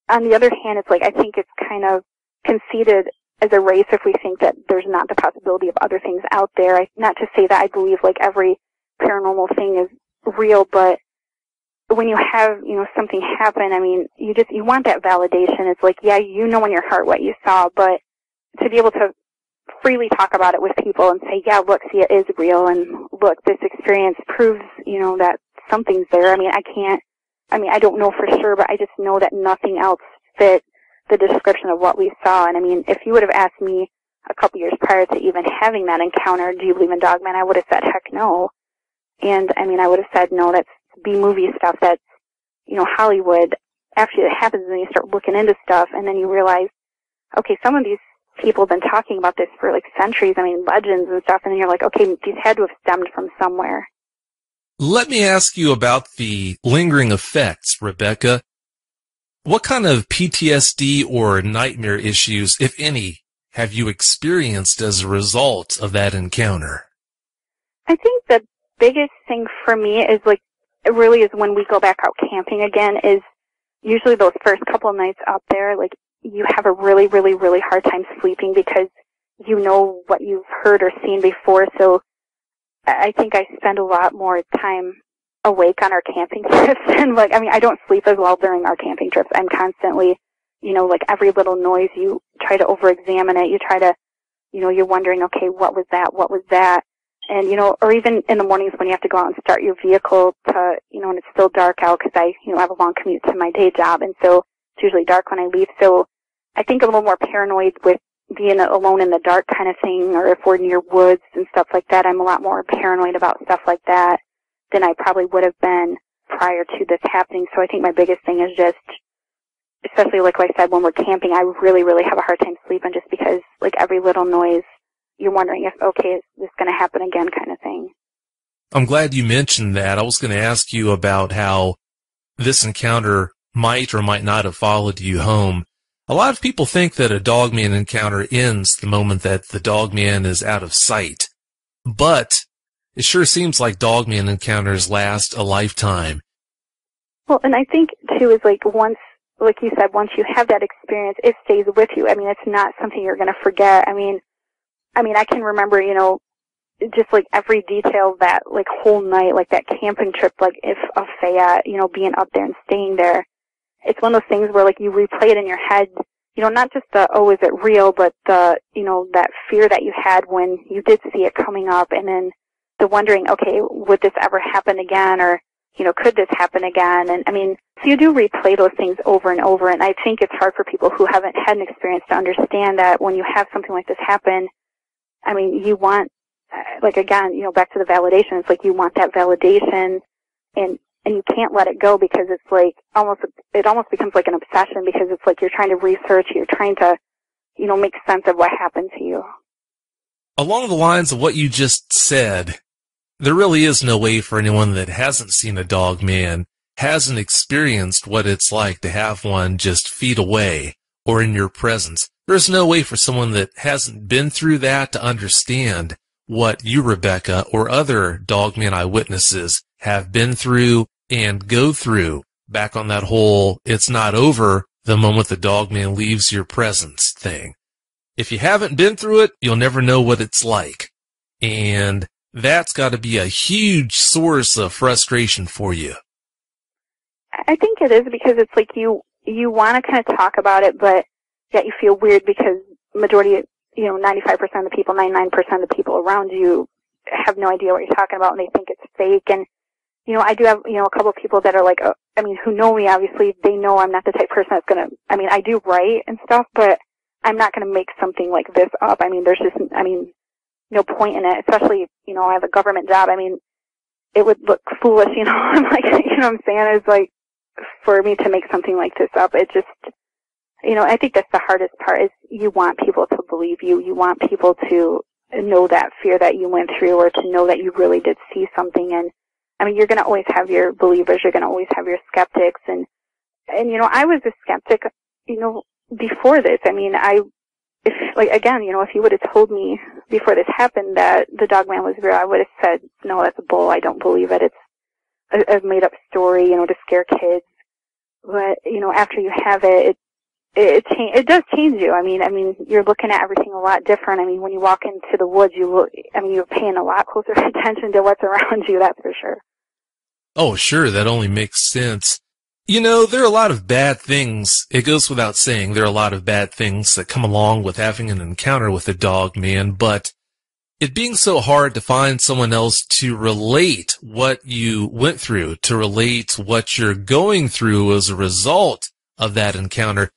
on the other hand, it's like, I think it's kind of conceited as a race if we think that there's not the possibility of other things out there. Not to say that I believe like every paranormal thing is real, but when you have, something happen, you want that validation. It's like, yeah, in your heart what you saw, but to be able to freely talk about it with people and say, yeah, look, see, it is real, and look, this experience proves, that something's there. I don't know for sure, but I just know that nothing else fit the description of what we saw. And if you would have asked me a couple years prior to even having that encounter, do you believe in dogmen? I would have said, heck no. And I would have said, no, that's B-movie stuff, that's, Hollywood. After it happens, then you start looking into stuff, and then you realize, okay, some of these people have been talking about this for like centuries, legends and stuff, and then you're like, okay, these had to have stemmed from somewhere. Let me ask you about the lingering effects, Rebecca. What kind of PTSD or nightmare issues, if any, have you experienced as a result of that encounter? I think the biggest thing for me is like, it really is when we go back out camping again, is usually those first couple of nights up there, like you have a really, really, really hard time sleeping because you know what you've heard or seen before. So I think I spend a lot more time awake on our camping trips. And I don't sleep as well during our camping trips. I'm constantly, every little noise, you try to over-examine it. You try to, you're wondering, okay, what was that? What was that? And, or even in the mornings when you have to go out and start your vehicle to, and it's still dark out because I have a long commute to my day job. And so it's usually dark when I leave. So I think I'm a little more paranoid with being alone in the dark kind of thing, or if we're near woods and stuff like that. I'm a lot more paranoid about stuff like that than I probably would have been prior to this happening. So I think my biggest thing is just, especially like I said, when we're camping, I really, really have a hard time sleeping just because like every little noise, you're wondering if, okay, is this going to happen again kind of thing. I'm glad you mentioned that. I was going to ask you about how this encounter might or might not have followed you home. A lot of people think that a dogman encounter ends the moment that the dogman is out of sight. But it sure seems like dogman encounters last a lifetime. Well, and I think, too, is like once, like you said, once you have that experience, it stays with you. I mean, it's not something you're going to forget. I mean, I can remember, you know, just like every detail of that like whole night, like that camping trip, like if of Fayette, you know, being up there and staying there. It's one of those things where like you replay it in your head, you know, not just the, oh, is it real, but the, you know, that fear that you had when you did see it coming up, and then the wondering, okay, would this ever happen again, or, you know, could this happen again? And I mean, so you do replay those things over and over, and I think it's hard for people who haven't had an experience to understand that when you have something like this happen, I mean, you want, like again, you know, back to the validation, it's like you want that validation, and you can't let it go because it's like it almost becomes like an obsession, because it's like you're trying to research, you're trying to, you know, make sense of what happened to you. Along the lines of what you just said, there really is no way for anyone that hasn't seen a dogman, hasn't experienced what it's like to have one just feet away or in your presence. There's no way for someone that hasn't been through that to understand what you, Rebecca, or other dogman eyewitnesses have been through and go through back on that whole it's not over the moment the dogman leaves your presence thing. If you haven't been through it, you'll never know what it's like. And that's got to be a huge source of frustration for you. I think it is, because it's like you want to kind of talk about it, but yet you feel weird because majority, you know, 95% of the people, 99% of the people around you have no idea what you're talking about, and they think it's fake. And you know, I do have, you know, a couple of people that are like, I mean, who know me, obviously, they know I'm not the type of person that's going to, I mean, I do write and stuff, but I'm not going to make something like this up. I mean, there's just, I mean, no point in it, especially, you know, I have a government job. I mean, it would look foolish, you know, I'm like, you know what I'm saying? It's like, for me to make something like this up, it just, you know, I think that's the hardest part, is you want people to believe you. You want people to know that fear that you went through, or to know that you really did see something. And I mean, you're going to always have your believers, you're going to always have your skeptics, and you know, I was a skeptic, you know, before this. I mean, if you would have told me before this happened that the dogman was real, I would have said, no, that's a bull, I don't believe it, it's a made up story, you know, to scare kids. But, you know, after you have it, it does change you. I mean, you're looking at everything a lot different. I mean, when you walk into the woods, you're paying a lot closer attention to what's around you, that's for sure. Oh, sure, that only makes sense. You know, there are a lot of bad things. It goes without saying, there are a lot of bad things that come along with having an encounter with a dogman, but it being so hard to find someone else to relate what you went through, to relate what you're going through as a result of that encounter,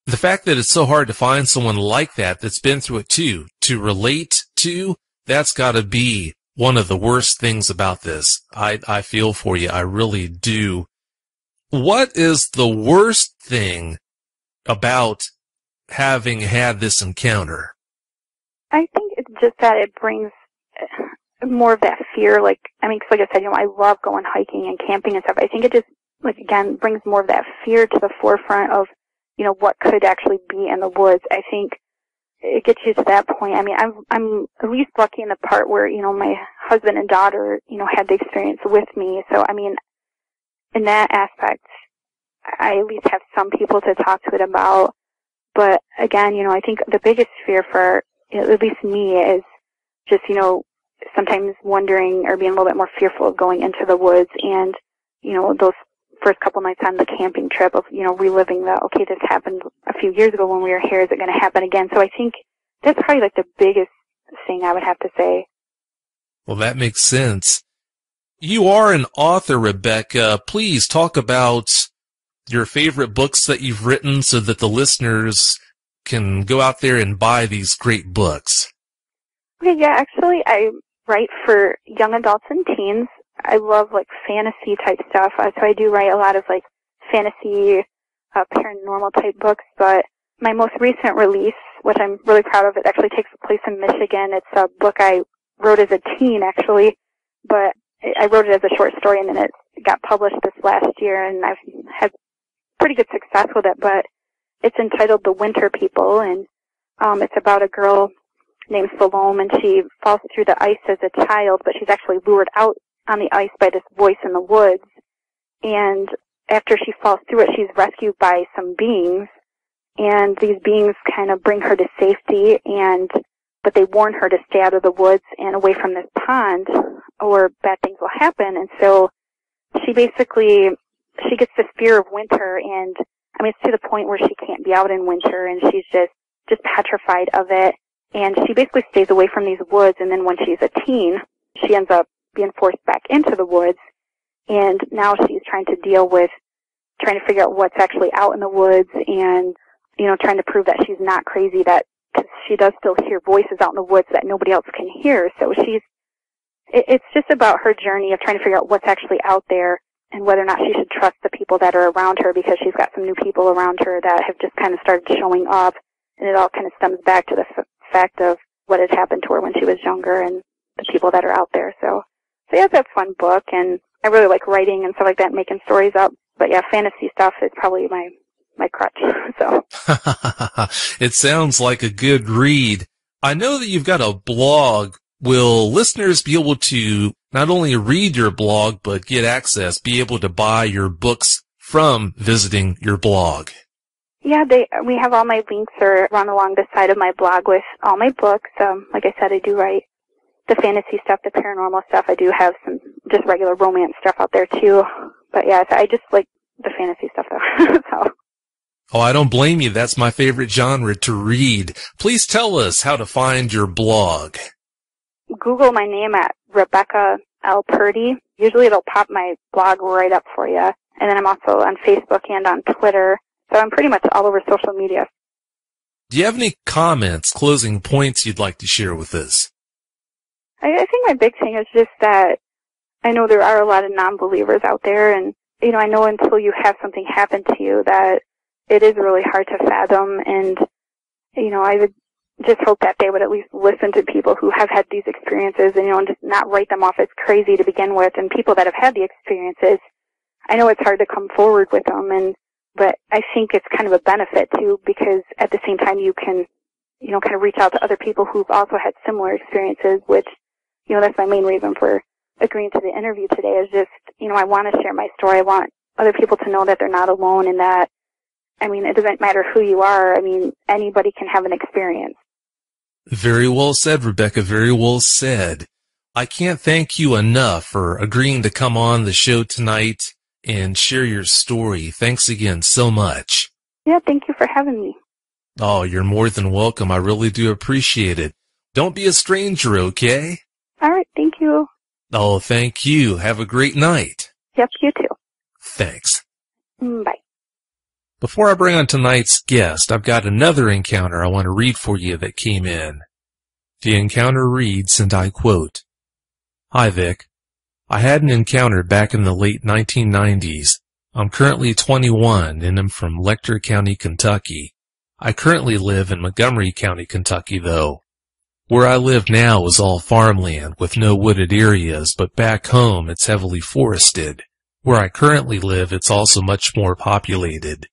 the fact that it's so hard to find someone like that that's been through it too, to relate to, that's got to be one of the worst things about this. I feel for you. I really do. What is the worst thing about having had this encounter? I think it's just that it brings more of that fear. Like, I mean, 'cause like I said, you know, I love going hiking and camping and stuff. I think it just, like, again, brings more of that fear to the forefront of, you know, what could actually be in the woods. I think it gets you to that point. I mean, I'm at least lucky in the part where, you know, my husband and daughter, you know, had the experience with me. So, I mean, in that aspect, I at least have some people to talk to it about. But again, you know, I think the biggest fear for, you know, at least me, is just, you know, sometimes wondering or being a little bit more fearful of going into the woods, and, you know, those first couple nights on the camping trip of, you know, reliving the, okay, this happened a few years ago when we were here, is it going to happen again? So I think that's probably like the biggest thing I would have to say. Well, that makes sense. You are an author, Rebecca. Please talk about your favorite books that you've written so that the listeners can go out there and buy these great books? Okay, yeah, actually, I write for young adults and teens. I love, like, fantasy type stuff, so I do write a lot of, like, fantasy, paranormal type books, but my most recent release, which I'm really proud of, it actually takes place in Michigan. It's a book I wrote as a teen, actually, but I wrote it as a short story, and then it got published this last year, and I've had pretty good success with it, but it's entitled The Winter People, and it's about a girl named Salome, and she falls through the ice as a child, but she's actually lured out on the ice by this voice in the woods, and after she falls through it, she's rescued by some beings, and these beings kind of bring her to safety, but they warn her to stay out of the woods and away from this pond, or bad things will happen. And so she gets this fear of winter, and I mean, it's to the point where she can't be out in winter, and she's just petrified of it. And she basically stays away from these woods, and then when she's a teen, she ends up being forced back into the woods, and now she's trying to deal with trying to figure out what's actually out in the woods, and, you know, trying to prove that she's not crazy, that cause she does still hear voices out in the woods that nobody else can hear. So it's just about her journey of trying to figure out what's actually out there and whether or not she should trust the people that are around her, because she's got some new people around her that have just kind of started showing up, and it all kind of stems back to the fact of what had happened to her when she was younger and the people that are out there. So yeah, it's a fun book, and I really like writing and stuff like that, making stories up. But yeah, fantasy stuff is probably my crutch. So it sounds like a good read. I know that you've got a blog. Will listeners be able to not only read your blog, but get access, be able to buy your books from visiting your blog? Yeah, we have all my links are run along the side of my blog with all my books. Like I said, I do write the fantasy stuff, the paranormal stuff. I do have some just regular romance stuff out there too. But yeah, so I just like the fantasy stuff though. So. Oh, I don't blame you. That's my favorite genre to read. Please tell us how to find your blog. Google my name at Rebecca L. Purdy. Usually it'll pop my blog right up for you. And then I'm also on Facebook and on Twitter. So I'm pretty much all over social media. Do you have any comments, closing points you'd like to share with us? I think my big thing is just that I know there are a lot of non-believers out there, and, you know, I know until you have something happen to you that it is really hard to fathom, and, you know, I would just hope that they would at least listen to people who have had these experiences and, you know, and just not write them off as crazy to begin with, and people that have had the experiences. I know it's hard to come forward with them, but I think it's kind of a benefit too, because at the same time you can, you know, kind of reach out to other people who've also had similar experiences, which, you know, that's my main reason for agreeing to the interview today, is just, you know, I want to share my story. I want other people to know that they're not alone, and that, I mean, it doesn't matter who you are. I mean, anybody can have an experience. Very well said, Rebecca. Very well said. I can't thank you enough for agreeing to come on the show tonight and share your story. Thanks again so much. Yeah, thank you for having me. Oh, you're more than welcome. I really do appreciate it. Don't be a stranger, okay? All right, thank you. Oh, thank you. Have a great night. Yep, you too. Thanks. Bye. Before I bring on tonight's guest, I've got another encounter I want to read for you that came in. The encounter reads, and I quote, "Hi, Vic. I had an encounter back in the late 1990s. I'm currently 21 and am from Lecter County, Kentucky. I currently live in Montgomery County, Kentucky, though. Where I live now is all farmland with no wooded areas, but back home it's heavily forested. Where I currently live, it's also much more populated.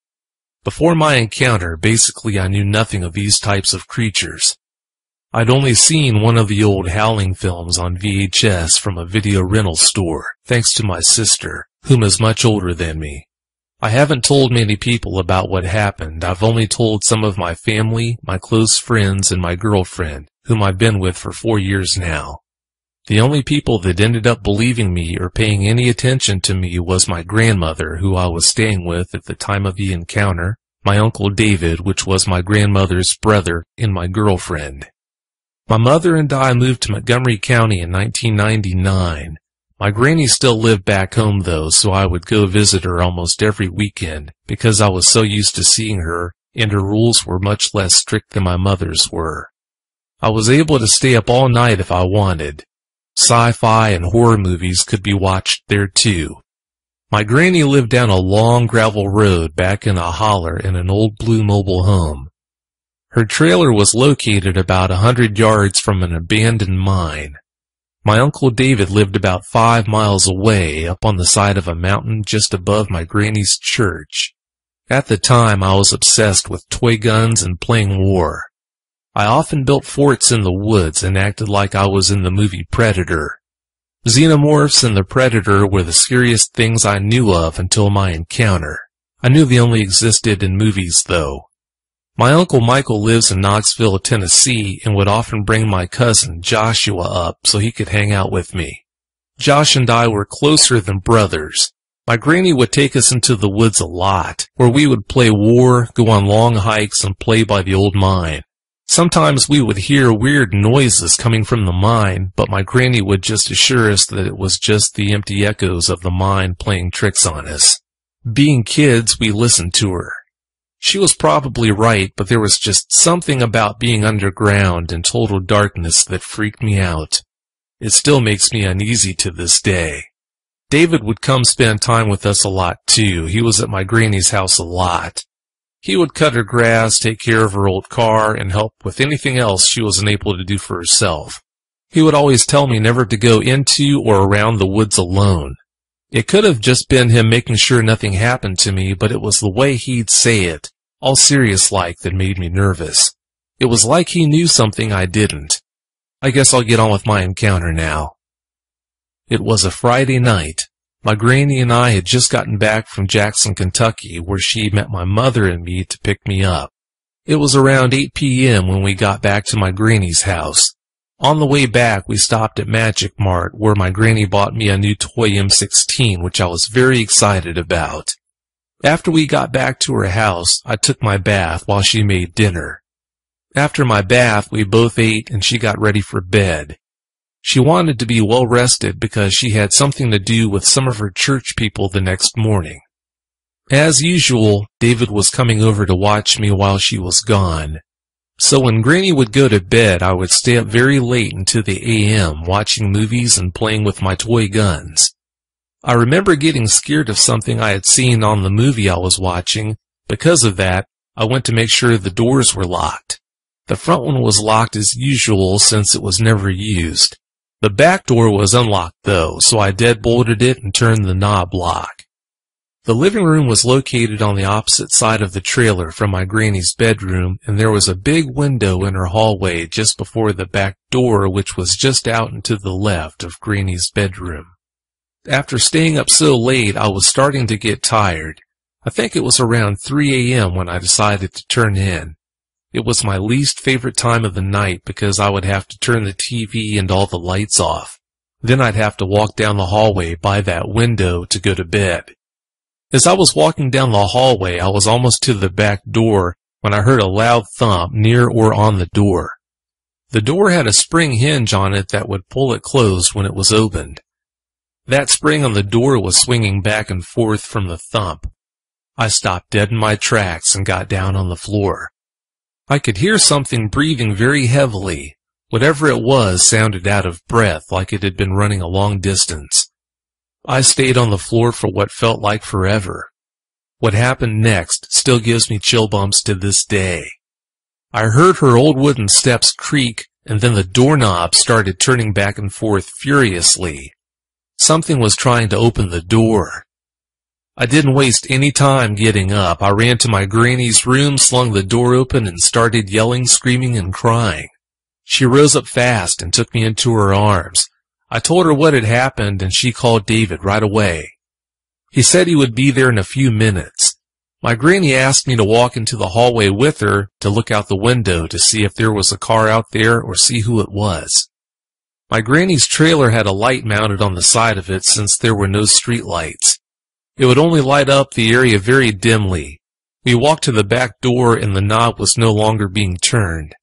Before my encounter, basically I knew nothing of these types of creatures. I'd only seen one of the old Howling films on VHS from a video rental store, thanks to my sister, whom is much older than me. I haven't told many people about what happened. I've only told some of my family, my close friends, and my girlfriend, whom I've been with for 4 years now. The only people that ended up believing me or paying any attention to me was my grandmother, who I was staying with at the time of the encounter, my Uncle David, which was my grandmother's brother, and my girlfriend. My mother and I moved to Montgomery County in 1999. My granny still lived back home, though, so I would go visit her almost every weekend because I was so used to seeing her, and her rules were much less strict than my mother's were. I was able to stay up all night if I wanted. Sci-fi and horror movies could be watched there too. My granny lived down a long gravel road back in a holler in an old blue mobile home. Her trailer was located about 100 yards from an abandoned mine. My Uncle David lived about 5 miles away up on the side of a mountain just above my granny's church. At the time, I was obsessed with toy guns and playing war. I often built forts in the woods and acted like I was in the movie Predator. Xenomorphs and the Predator were the scariest things I knew of until my encounter. I knew they only existed in movies, though. My Uncle Michael lives in Knoxville, Tennessee, and would often bring my cousin Joshua up so he could hang out with me. Josh and I were closer than brothers. My granny would take us into the woods a lot, where we would play war, go on long hikes, and play by the old mine. Sometimes we would hear weird noises coming from the mine, but my granny would just assure us that it was just the empty echoes of the mine playing tricks on us. Being kids, we listened to her. She was probably right, but there was just something about being underground in total darkness that freaked me out. It still makes me uneasy to this day. David would come spend time with us a lot, too. He was at my granny's house a lot. He would cut her grass, take care of her old car, and help with anything else she wasn't able to do for herself. He would always tell me never to go into or around the woods alone. It could have just been him making sure nothing happened to me, but it was the way he'd say it, all serious-like, that made me nervous. It was like he knew something I didn't. I guess I'll get on with my encounter now. It was a Friday night. My granny and I had just gotten back from Jackson, Kentucky, where she met my mother and me to pick me up. It was around 8 p.m. when we got back to my granny's house. On the way back, we stopped at Magic Mart, where my granny bought me a new toy M16, which I was very excited about. After we got back to her house, I took my bath while she made dinner. After my bath, we both ate and she got ready for bed. She wanted to be well rested because she had something to do with some of her church people the next morning. As usual, David was coming over to watch me while she was gone. So when Granny would go to bed, I would stay up very late into the a.m. watching movies and playing with my toy guns. I remember getting scared of something I had seen on the movie I was watching. Because of that, I went to make sure the doors were locked. The front one was locked as usual since it was never used. The back door was unlocked though, so I deadbolted it and turned the knob lock. The living room was located on the opposite side of the trailer from my granny's bedroom, and there was a big window in her hallway just before the back door, which was just out and to the left of Granny's bedroom. After staying up so late, I was starting to get tired. I think it was around 3 a.m. when I decided to turn in. It was my least favorite time of the night because I would have to turn the TV and all the lights off. Then I'd have to walk down the hallway by that window to go to bed. As I was walking down the hallway, I was almost to the back door when I heard a loud thump near or on the door. The door had a spring hinge on it that would pull it closed when it was opened. That spring on the door was swinging back and forth from the thump. I stopped dead in my tracks and got down on the floor. I could hear something breathing very heavily. Whatever it was sounded out of breath, like it had been running a long distance. I stayed on the floor for what felt like forever. What happened next still gives me chill bumps to this day. I heard her old wooden steps creak, and then the doorknob started turning back and forth furiously. Something was trying to open the door. I didn't waste any time getting up. I ran to my granny's room, slung the door open, and started yelling, screaming, and crying. She rose up fast and took me into her arms. I told her what had happened, and she called David right away. He said he would be there in a few minutes. My granny asked me to walk into the hallway with her to look out the window to see if there was a car out there or see who it was. My granny's trailer had a light mounted on the side of it since there were no street lights. It would only light up the area very dimly. We walked to the back door and the knob was no longer being turned.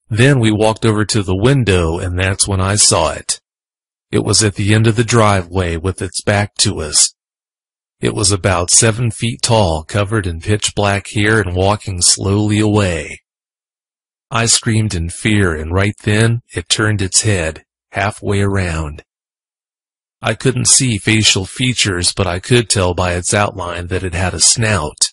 Then we walked over to the window and that's when I saw it. It was at the end of the driveway with its back to us. It was about 7 feet tall, covered in pitch black hair and walking slowly away. I screamed in fear, and right then it turned its head halfway around. I couldn't see facial features, but I could tell by its outline that it had a snout.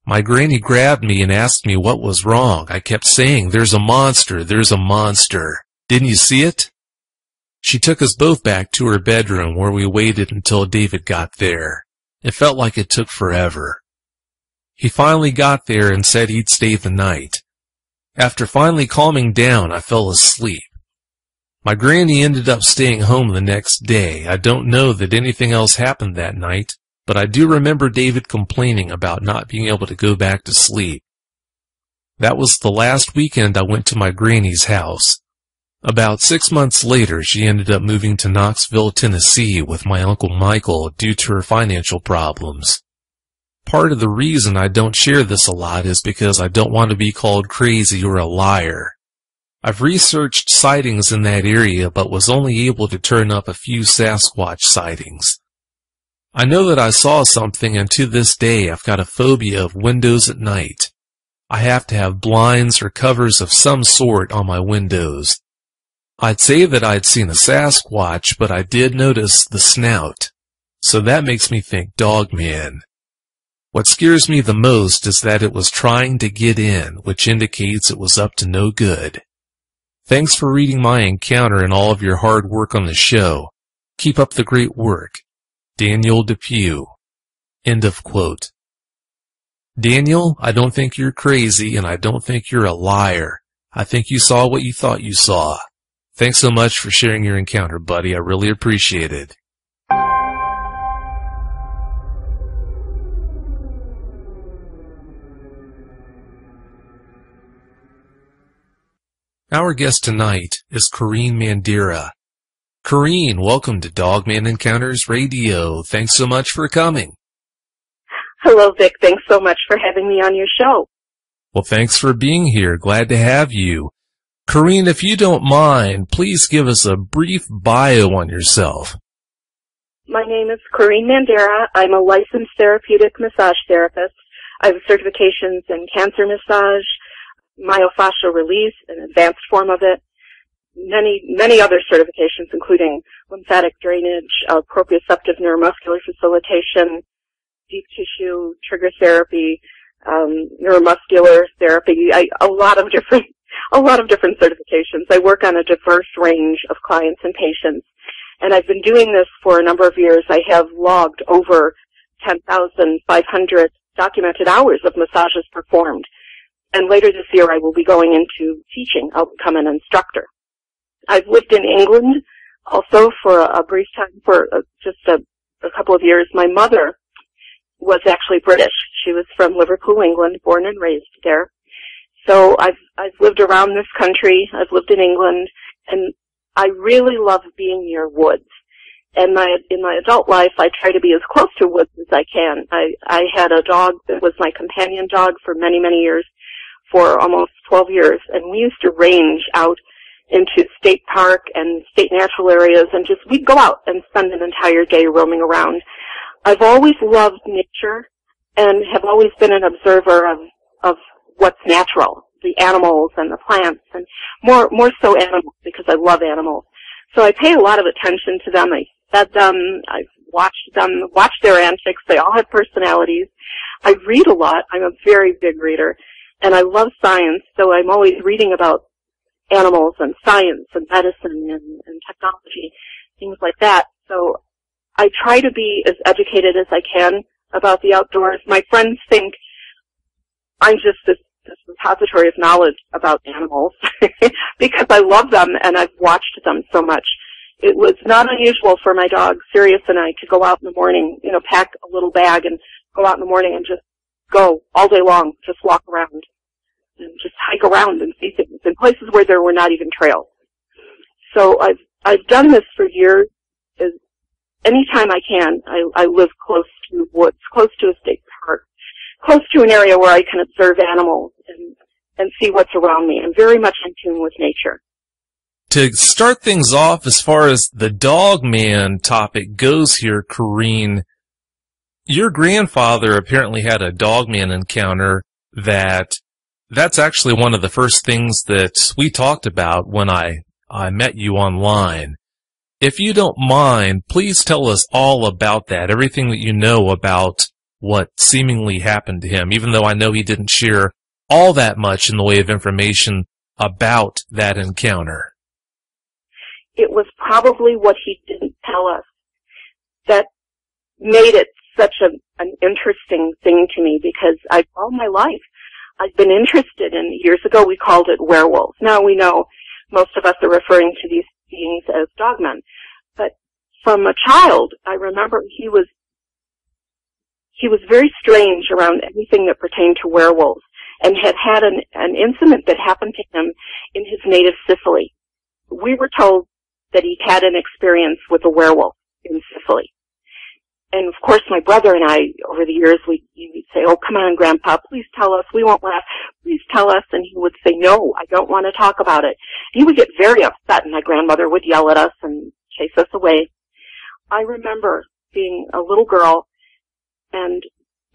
My granny grabbed me and asked me what was wrong. I kept saying, "There's a monster, there's a monster. Didn't you see it?" She took us both back to her bedroom, where we waited until David got there. It felt like it took forever. He finally got there and said he'd stay the night. After finally calming down, I fell asleep. My granny ended up staying home the next day. I don't know that anything else happened that night, but I do remember David complaining about not being able to go back to sleep. That was the last weekend I went to my granny's house. About 6 months later, she ended up moving to Knoxville, Tennessee with my Uncle Michael due to her financial problems. Part of the reason I don't share this a lot is because I don't want to be called crazy or a liar. I've researched sightings in that area, but was only able to turn up a few Sasquatch sightings. I know that I saw something, and to this day I've got a phobia of windows at night. I have to have blinds or covers of some sort on my windows. I'd say that I'd seen a Sasquatch, but I did notice the snout, so that makes me think Dogman. What scares me the most is that it was trying to get in, which indicates it was up to no good. Thanks for reading my encounter and all of your hard work on the show. Keep up the great work. Daniel Depew. End of quote. Daniel, I don't think you're crazy, and I don't think you're a liar. I think you saw what you thought you saw. Thanks so much for sharing your encounter, buddy. I really appreciate it. Our guest tonight is Corrine Mandira. Corrine, welcome to Dogman Encounters Radio. Thanks so much for coming. Hello, Vic. Thanks so much for having me on your show. Well, thanks for being here. Glad to have you. Corrine, if you don't mind, please give us a brief bio on yourself. My name is Corrine Mandira. I'm a licensed therapeutic massage therapist. I have certifications in cancer massage, myofascial release, an advanced form of it, many other certifications, including lymphatic drainage, proprioceptive neuromuscular facilitation, deep tissue, trigger therapy, neuromuscular therapy, a lot of different certifications. I work on a diverse range of clients and patients, and I've been doing this for a number of years. I have logged over 10,500 documented hours of massages performed. And later this year, I will be going into teaching. I'll become an instructor. I've lived in England also for a brief time, for just a couple of years. My mother was actually British. She was from Liverpool, England, born and raised there. So I've lived around this country. I've lived in England, and I really love being near woods. And in my adult life, I try to be as close to woods as I can. I had a dog that was my companion dog for many, many years, for almost 12 years, and we used to range out into state park and state natural areas, and we'd go out and spend an entire day roaming around. I've always loved nature and have always been an observer of what's natural, the animals and the plants, and more so animals, because I love animals. So I pay a lot of attention to them. I fed them. I've watched them, watched their antics. They all have personalities. I read a lot. I'm a very big reader. And I love science, so I'm always reading about animals and science and medicine and technology, things like that. So I try to be as educated as I can about the outdoors. My friends think I'm just this repository of knowledge about animals because I love them and I've watched them so much. It was not unusual for my dog, Sirius, and I to go out in the morning, pack a little bag and go out in the morning and just go all day long, just walk around and just hike around and see things in places where there were not even trails. So I've done this for years. Anytime I can, I live close to woods, close to a state park, close to an area where I can observe animals and see what's around me. I'm very much in tune with nature. To start things off, as far as the Dogman topic goes here, Corrine, Your grandfather apparently had a dogman encounter that's actually one of the first things that we talked about when I met you online. If you don't mind, please tell us all about that, everything that you know about what seemingly happened to him, even though I know he didn't share all that much in the way of information about that encounter. It was probably what he didn't tell us that made it such an interesting thing to me, because all my life I've been interested in. Years ago we called it werewolves. Now we know most of us are referring to these beings as dogmen. But from a child, I remember he was very strange around anything that pertained to werewolves, and had an incident that happened to him in his native Sicily. We were told that he had an experience with a werewolf in Sicily. And of course my brother and I, over the years, we'd say, "Oh, come on, Grandpa, please tell us. We won't laugh. Please tell us." And he would say, "No, I don't want to talk about it." He would get very upset, and my grandmother would yell at us and chase us away. I remember being a little girl, and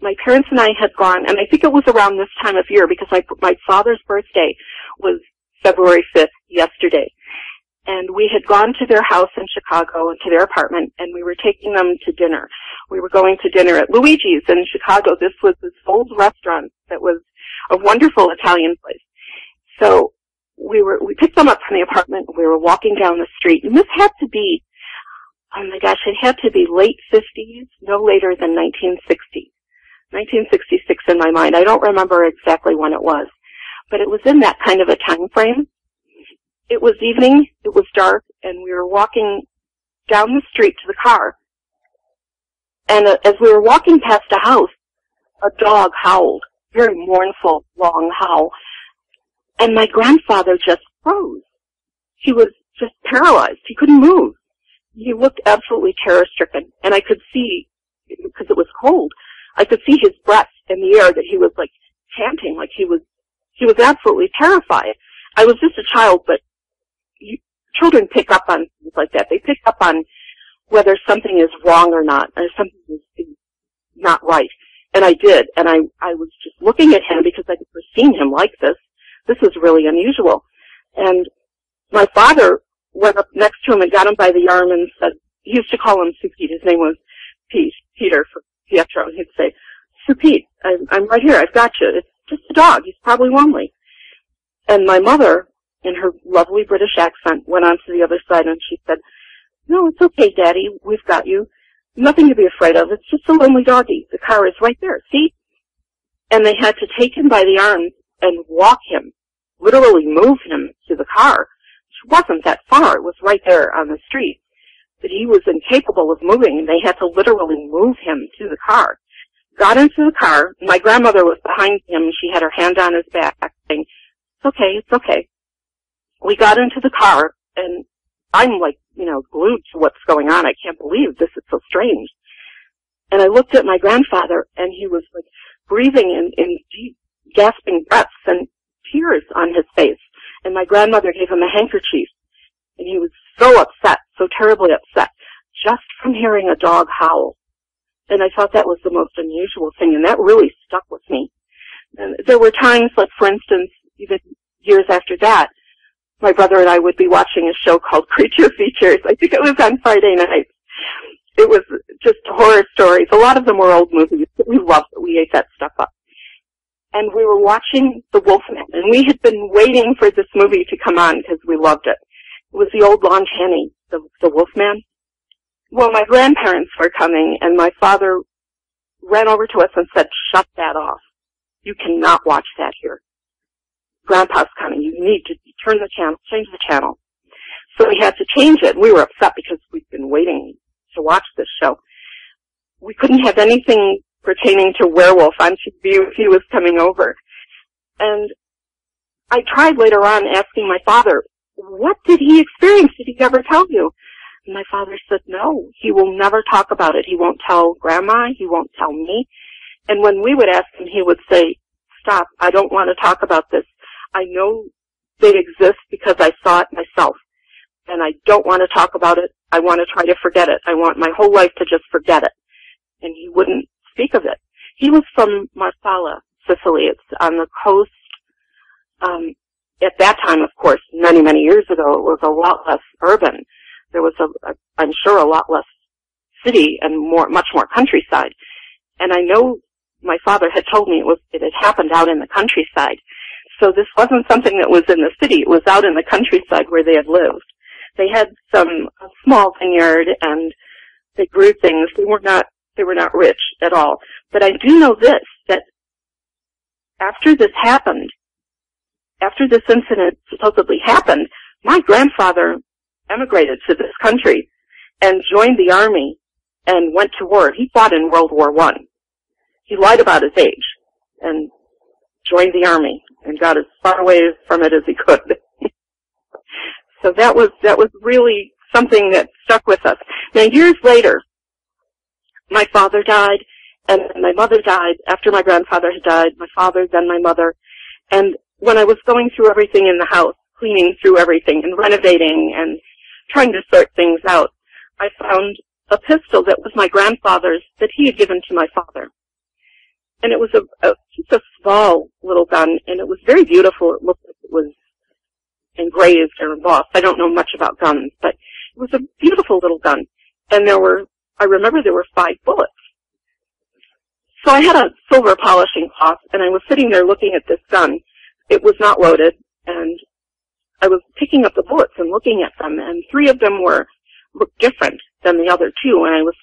my parents and I had gone, and I think it was around this time of year, because my father's birthday was February 5th, yesterday. And we had gone to their house in Chicago, and to their apartment, and we were taking them to dinner. We were going to dinner at Luigi's in Chicago. This was this old restaurant that was a wonderful Italian place. So we picked them up from the apartment. We were walking down the street, and this had to be, oh my gosh, it had to be late 50s, no later than 1960. 1966 in my mind. I don't remember exactly when it was, but it was in that kind of a time frame. It was evening, it was dark, and we were walking down the street to the car. And as we were walking past a house, a dog howled, very mournful, long howl. And my grandfather just froze. He was just paralyzed. He couldn't move. He looked absolutely terror-stricken. And I could see, because it was cold, I could see his breath in the air, that he was like panting, like he was absolutely terrified. I was just a child, but children pick up on things like that. They pick up on whether something is wrong or not, or something is not right. And I did, and I was just looking at him because I'd never seen him like this. This was really unusual. And my father went up next to him and got him by the arm and said, he used to call him Sir Pete. His name was Peter for Pietro. And he'd say, "Sir Pete, I'm right here. I've got you. It's just a dog. He's probably lonely." And my mother, in her lovely British accent, went on to the other side and she said, "No, it's okay, Daddy. We've got you. Nothing to be afraid of. It's just a lonely doggy. The car is right there. See?" And they had to take him by the arm and walk him, literally move him to the car. It wasn't that far. It was right there on the street. But he was incapable of moving, and they had to literally move him to the car. Got into the car. My grandmother was behind him, and she had her hand on his back, saying, "It's okay, it's okay." We got into the car, and I'm like, glued to what's going on. I can't believe this is so strange. And I looked at my grandfather, and he was like breathing in deep, gasping breaths and tears on his face. And my grandmother gave him a handkerchief, and he was so upset, so terribly upset, just from hearing a dog howl. And I thought that was the most unusual thing, and that really stuck with me. And there were times, like for instance, even years after that, my brother and I would be watching a show called Creature Features. I think it was on Friday nights. It was just horror stories. A lot of them were old movies, but we loved it. We ate that stuff up. And we were watching The Wolfman, and we had been waiting for this movie to come on because we loved it. It was the old Lon Chaney, the Wolfman. Well, my grandparents were coming, and my father ran over to us and said, "Shut that off. You cannot watch that here. Grandpa's coming. You need to turn the channel, change the channel." So we had to change it. We were upset because we'd been waiting to watch this show. We couldn't have anything pertaining to werewolf on TV if he was coming over. And I tried later on asking my father, "What did he experience? Did he ever tell you?" And my father said, "No, he will never talk about it. He won't tell Grandma. He won't tell me." And when we would ask him, he would say, "Stop. I don't want to talk about this. I know they exist because I saw it myself. And I don't want to talk about it. I want to try to forget it. I want my whole life to just forget it." And he wouldn't speak of it. He was from Marsala, Sicily. It's on the coast. At that time, of course, many, many years ago, it was a lot less urban. There was, I'm sure, a lot less city and much more countryside. And I know my father had told me it had happened out in the countryside. So this wasn't something that was in the city. It was out in the countryside where they had lived. They had a small vineyard and they grew things. They were not rich at all. But I do know this, that after this incident supposedly happened, my grandfather emigrated to this country and joined the army and went to war. He fought in World War I. He lied about his age and joined the army and got as far away from it as he could. So that was really something that stuck with us. Now, years later, my father died, and my mother died. After my grandfather had died, my father, then my mother. And when I was going through everything in the house, cleaning through everything and renovating and trying to sort things out, I found a pistol that was my grandfather's that he had given to my father. And it was just a small little gun, and it was very beautiful. It looked like it was engraved or embossed. I don't know much about guns, but it was a beautiful little gun. And I remember there were 5 bullets. So I had a silver polishing cloth, and I was sitting there looking at this gun. It was not loaded, and I was picking up the bullets and looking at them, and 3 of them looked different than the other 2, and I was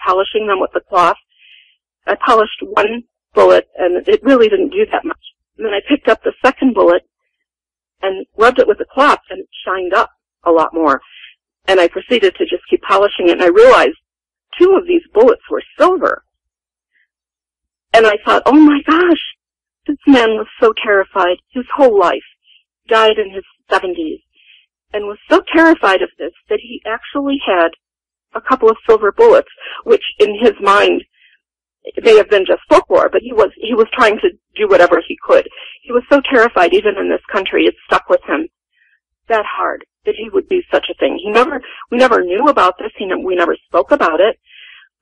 polishing them with the cloth. I polished 1 bullet, and it really didn't do that much. And then I picked up the second bullet and rubbed it with the cloth, and it shined up a lot more. And I proceeded to just keep polishing it, and I realized 2 of these bullets were silver. And I thought, oh my gosh, this man was so terrified his whole life, died in his 70s, and was so terrified of this that he actually had a couple of silver bullets, which in his mind, it may have been just folklore, but he was trying to do whatever he could. He was so terrified, even in this country, it stuck with him that hard that he would do such a thing. We never knew about this. We never spoke about it.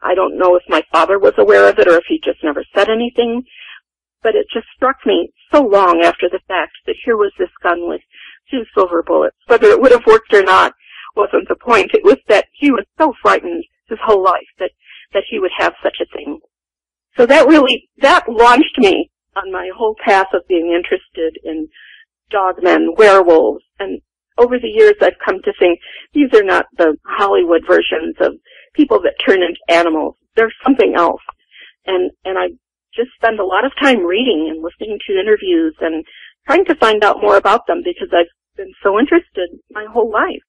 I don't know if my father was aware of it or if he just never said anything, but it just struck me so long after the fact that here was this gun with 2 silver bullets. Whether it would have worked or not wasn't the point. It was that he was so frightened his whole life that he would have such a thing. So that launched me on my whole path of being interested in dogmen, werewolves, and over the years I've come to think these are not the Hollywood versions of people that turn into animals. They're something else. And I just spend a lot of time reading and listening to interviews and trying to find out more about them because I've been so interested my whole life.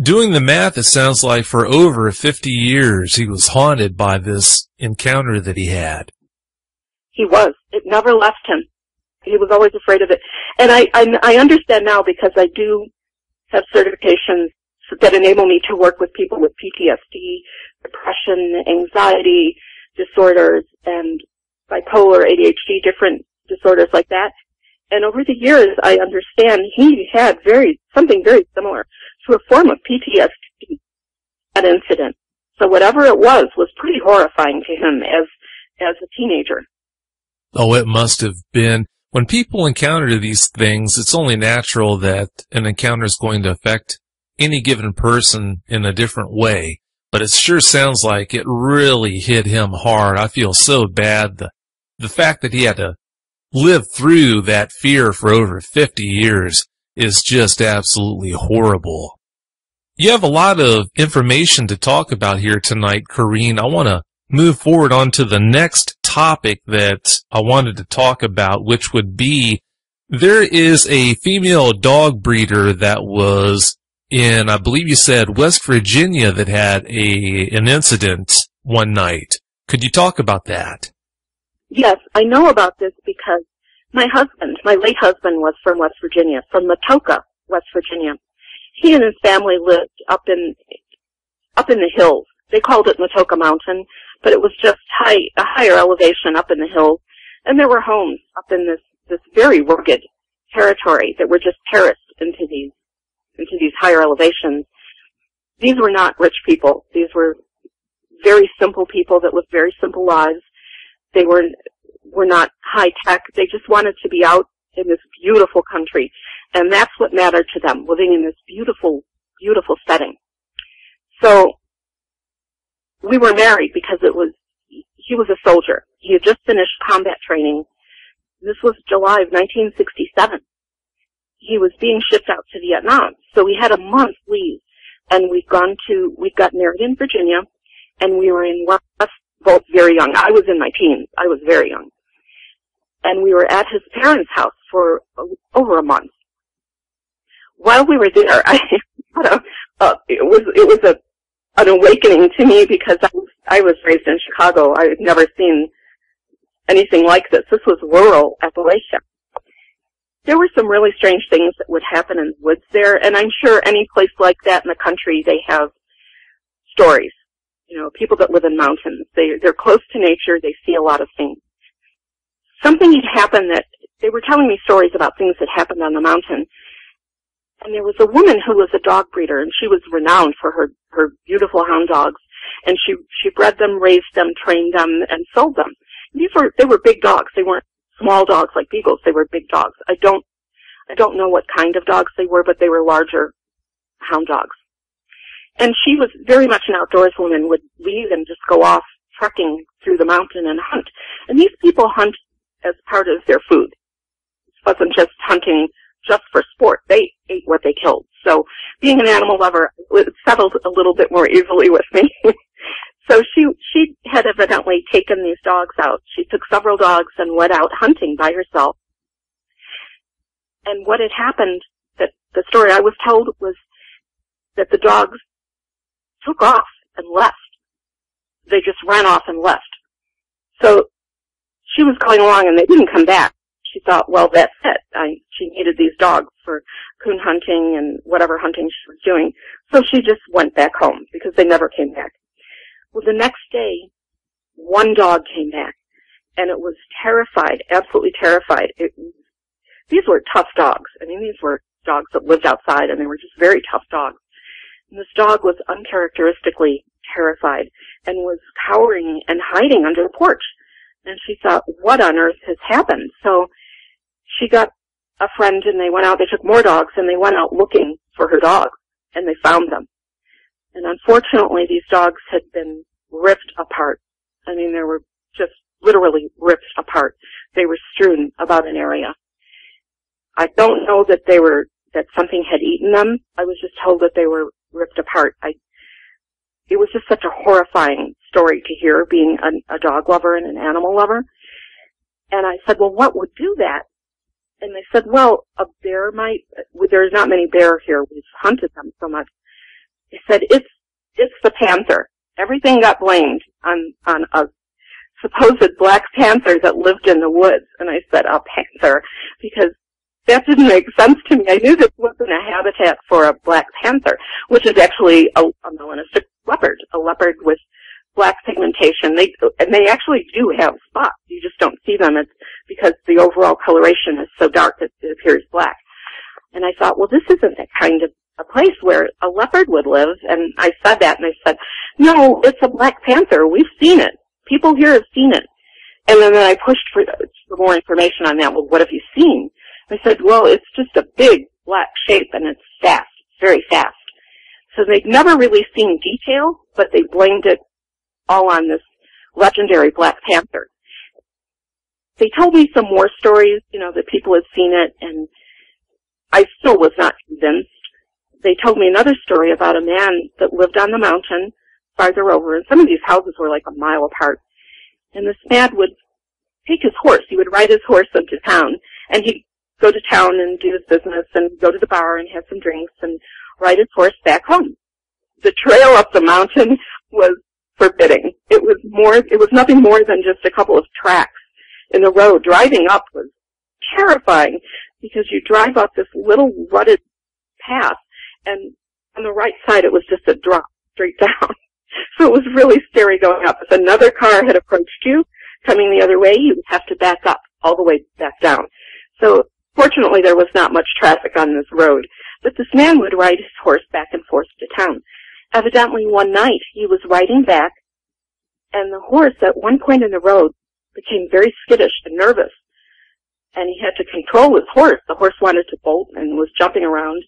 Doing the math, it sounds like for over 50 years he was haunted by this encounter that he had. He was. It never left him. He was always afraid of it. And I understand now because I do have certifications that enable me to work with people with PTSD, depression, anxiety disorders, and bipolar, ADHD, different disorders like that. And over the years, I understand he had something very similar to a form of PTSD, that incident. So whatever it was pretty horrifying to him as a teenager. Oh, it must have been. When people encounter these things, it's only natural that an encounter is going to affect any given person in a different way. But it sure sounds like it really hit him hard. I feel so bad. The fact that he had to live through that fear for over 50 years is just absolutely horrible. You have a lot of information to talk about here tonight, Corrine. I want to move forward on to the next topic that I wanted to talk about, which would be there is a female dog breeder that was in, I believe you said, West Virginia that had an incident one night. Could you talk about that? Yes, I know about this because my late husband was from West Virginia, from Matoka, West Virginia. He and his family lived up in the hills. They called it Matoka Mountain, but it was just a higher elevation up in the hills. And there were homes up in this very rugged territory that were just terraced into these higher elevations. These were not rich people. These were very simple people that lived very simple lives. They were not high tech. They just wanted to be out in this beautiful country. And that's what mattered to them, living in this beautiful, beautiful setting. So we were married because he was a soldier. He had just finished combat training. This was July of 1967. He was being shipped out to Vietnam. So we had a month leave, and we got married in Virginia, and we were in West, both very young. I was in my teens. I was very young. And we were at his parents' house for over a month. While we were there, it was an awakening to me because I was raised in Chicago. I had never seen anything like this. This was rural Appalachia. There were some really strange things that would happen in the woods there, and I'm sure any place like that in the country, they have stories. You know, people that live in mountains, they're close to nature, they see a lot of things. Something had happened that, they were telling me stories about things that happened on the mountain, and there was a woman who was a dog breeder, and she was renowned for her beautiful hound dogs, and she bred them, raised them, trained them, and sold them. They were big dogs. They weren't small dogs like beagles. They were big dogs. I don't know what kind of dogs they were, but they were larger hound dogs. And she was very much an outdoors woman, would leave and just go off trekking through the mountain and hunt. And these people hunt as part of their food. It wasn't just hunting just for sport. They ate what they killed. So being an animal lover, it settled a little bit more easily with me. So she had evidently taken these dogs out. She took several dogs and went out hunting by herself. And what had happened, that the story I was told, was that the dogs took off and left. They just ran off and left. So she was going along and they didn't come back. She thought, well, that's it. She needed these dogs for coon hunting and whatever hunting she was doing. So she just went back home because they never came back. Well, the next day, one dog came back, and it was terrified, absolutely terrified. These were tough dogs. I mean, these were dogs that lived outside, and they were just very tough dogs. And this dog was uncharacteristically terrified and was cowering and hiding under the porch. And she thought, what on earth has happened? So she got a friend, and they went out. They took more dogs, and they went out looking for her dogs, and they found them. And unfortunately, these dogs had been ripped apart. I mean, they were just literally ripped apart. They were strewn about an area. I don't know that that something had eaten them. I was just told that they were ripped apart. It was just such a horrifying story to hear, being a dog lover and an animal lover. And I said, well, what would do that? And they said, well, a bear might. There's not many bear here. We've hunted them so much. They said, it's the panther. Everything got blamed on a supposed black panther that lived in the woods. And I said, a panther, because that didn't make sense to me. I knew this wasn't a habitat for a black panther, which is actually a melanistic leopard, a leopard with black pigmentation. They actually do have spots. You just don't see them. It's because the overall coloration is so dark that it appears black. And I thought, well, this isn't that kind of a place where a leopard would live. And I said that, and they said, no, it's a black panther. We've seen it. People here have seen it. And then I pushed for more information on that. Well, what have you seen? I said, well, it's just a big black shape, and it's fast. It's very fast. So they'd never really seen detail, but they blamed it all on this legendary black panther. They told me some more stories, that people had seen it, and I still was not convinced. They told me another story about a man that lived on the mountain farther over, and some of these houses were like a mile apart. And this man would take his horse. He would ride his horse into town, and he'd go to town and do his business and go to the bar and have some drinks and ride his horse back home. The trail up the mountain was forbidding. It was nothing more than just a couple of tracks in the road. Driving up was terrifying because you drive up this little rutted path, and on the right side it was just a drop straight down. So it was really scary going up. If another car had approached you coming the other way, you would have to back up all the way back down. So fortunately there was not much traffic on this road, but this man would ride his horse back and forth to town. Evidently one night he was riding back And the horse, at one point in the road, became very skittish and nervous. And he had to control his horse. The horse wanted to bolt and was jumping around.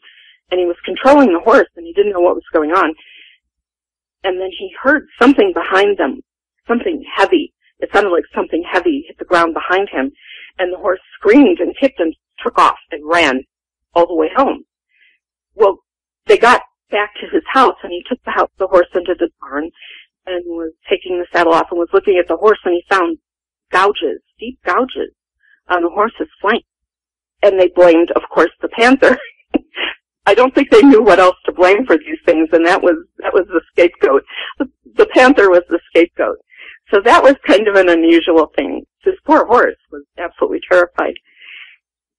And he was controlling the horse, and he didn't know what was going on. And then he heard something behind them, something heavy. It sounded like something heavy hit the ground behind him. And the horse screamed and kicked and took off and ran all the way home. Well, they got back to his house, and he took the horse into the barn and was taking the saddle off and was looking at the horse, and he found gouges, deep gouges on the horse's flank. And they blamed, of course, the panther. I don't think they knew what else to blame for these things, and that was the scapegoat. The panther was the scapegoat. So that was kind of an unusual thing. This poor horse was absolutely terrified.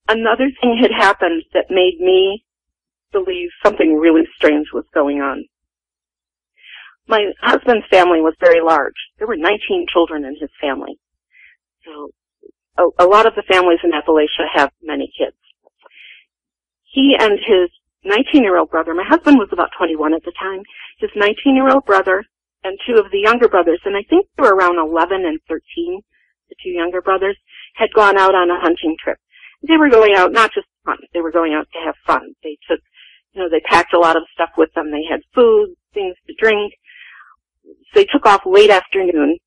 Another thing had happened that made me believe something really strange was going on. My husband's family was very large. There were 19 children in his family. So a lot of the families in Appalachia have many kids. He and his 19-year-old brother, my husband was about 21 at the time, his 19-year-old brother and two of the younger brothers, and I think they were around 11 and 13, the two younger brothers, had gone out on a hunting trip. They were going out not just to hunt, they were going out to have fun. They took, they packed a lot of stuff with them. They had food, things to drink. So they took off late afternoon,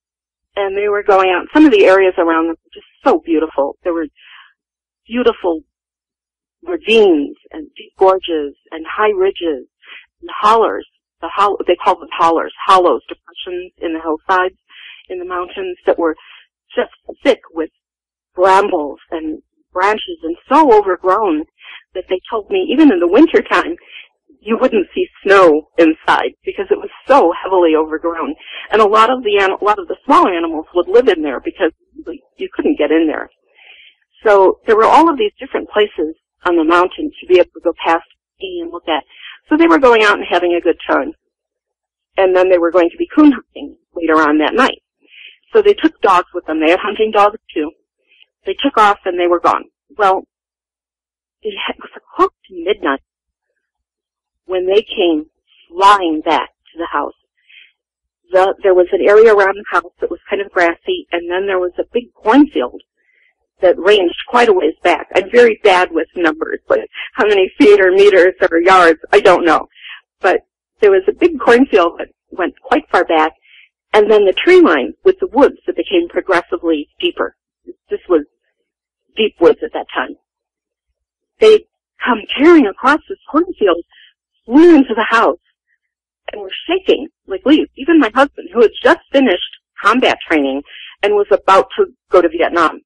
and they were going out. Some of the areas around them were just so beautiful. There were beautiful ravines and deep gorges and high ridges and hollers. They called them hollers, hollows, depressions in the hillsides, in the mountains that were just thick with brambles and branches and so overgrown that they told me even in the wintertime you wouldn't see snow inside because it was so heavily overgrown. And a lot of the small animals would live in there because you couldn't get in there. So there were all of these different places on the mountain to be able to go past and look at. So they were going out and having a good time. And then they were going to be coon hunting later on that night. So they took dogs with them. They had hunting dogs too. They took off and they were gone. Well, it was close to midnight when they came flying back to the house. There was an area around the house that was kind of grassy, and then there was a big cornfield that ranged quite a ways back. I'm very bad with numbers, but how many feet or meters or yards, I don't know. But there was a big cornfield that went quite far back, and then the tree line with the woods that became progressively deeper. This was deep woods at that time. They'd come tearing across this cornfield, flew into the house, and were shaking like leaves. Even my husband, who had just finished combat training and was about to go to Vietnam,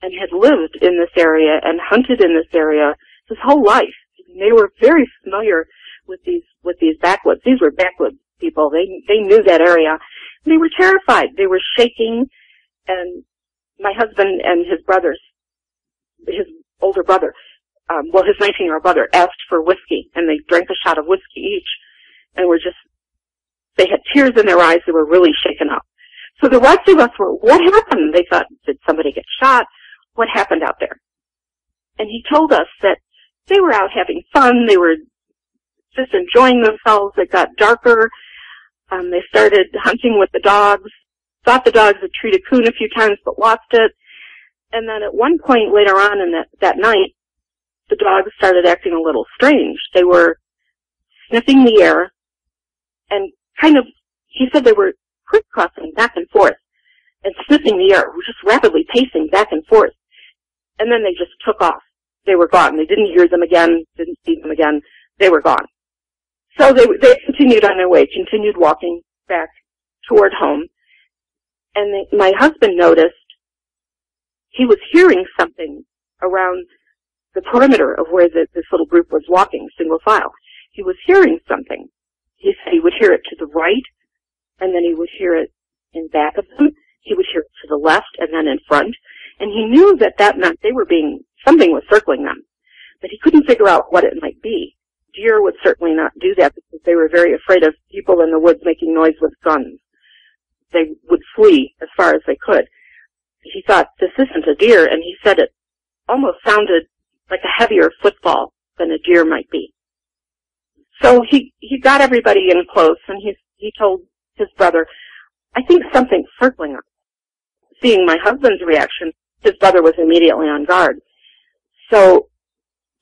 and had lived in this area and hunted in this area his whole life. They were very familiar with these backwoods. These were backwoods people. They knew that area. They were terrified. They were shaking, and my husband and his brothers, his older brother, his 19-year-old brother asked for whiskey, and they drank a shot of whiskey each, and they had tears in their eyes. They were really shaken up. So the rest of us were, what happened? They thought, did somebody get shot? What happened out there? And he told us that they were out having fun. They were just enjoying themselves. It got darker. They started hunting with the dogs. Thought the dogs had treated coon a few times, but lost it. And then at one point later on in that night, the dogs started acting a little strange. They were sniffing the air and he said they were crisscrossing back and forth and sniffing the air, just rapidly pacing back and forth. And then they just took off. They were gone. They didn't hear them again, didn't see them again. They were gone. So they continued on their way, continued walking back toward home. And my husband noticed he was hearing something around the perimeter of where this little group was walking, single file. He was hearing something. He said he would hear it to the right, and then he would hear it in back of them. He would hear it to the left and then in front. And he knew that meant something was circling them. But he couldn't figure out what it might be. Deer would certainly not do that because they were very afraid of people in the woods making noise with guns. They would flee as far as they could. He thought, this isn't a deer, and he said it almost sounded like a heavier footfall than a deer might be. So he got everybody in close, and he told his brother, I think something's circling us. Seeing my husband's reaction, his brother was immediately on guard. So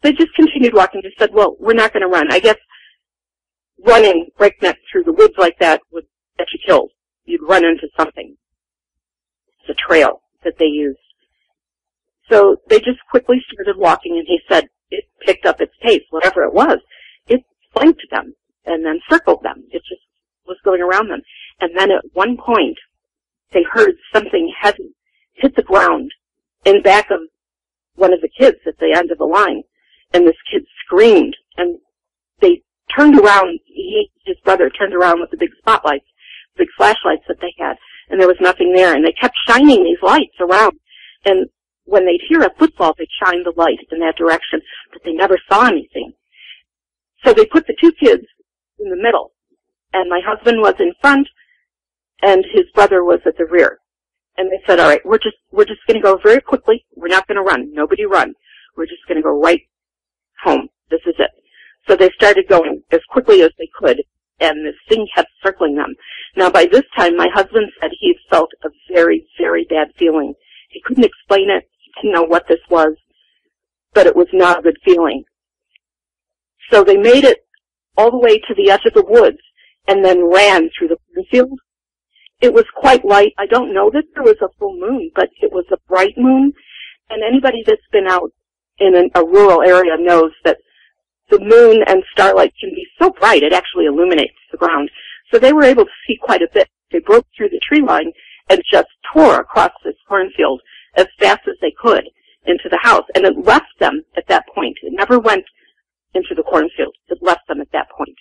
they just continued walking. They said, well, we're not going to run. I guess running breakneck through the woods like that would get you killed. You'd run into something. It's a trail that they used. So they just quickly started walking, and he said it picked up its pace, whatever it was. It flanked them and then circled them. It just was going around them. And then at one point, they heard something heavy hit the ground in back of one of the kids at the end of the line. And this kid screamed, and they turned around. His brother turned around with the big spotlights, big flashlights that they had, and there was nothing there. And they kept shining these lights around. And when they'd hear a footfall, they'd shine the light in that direction, but they never saw anything. So they put the two kids in the middle, and my husband was in front, and his brother was at the rear. And they said, all right, we're just going to go very quickly. We're not going to run. Nobody run. We're just going to go right home. This is it. So they started going as quickly as they could, and this thing kept circling them. Now, by this time, my husband said he felt a very, very bad feeling. He couldn't explain it. He didn't know what this was, but it was not a good feeling. So they made it all the way to the edge of the woods and then ran through the cornfield. It was quite light. I don't know that there was a full moon, but it was a bright moon. And anybody that's been out in a rural area knows that the moon and starlight can be so bright it actually illuminates the ground. So they were able to see quite a bit. They broke through the tree line and just tore across this cornfield as fast as they could into the house. And it left them at that point. It never went into the cornfield. It left them at that point.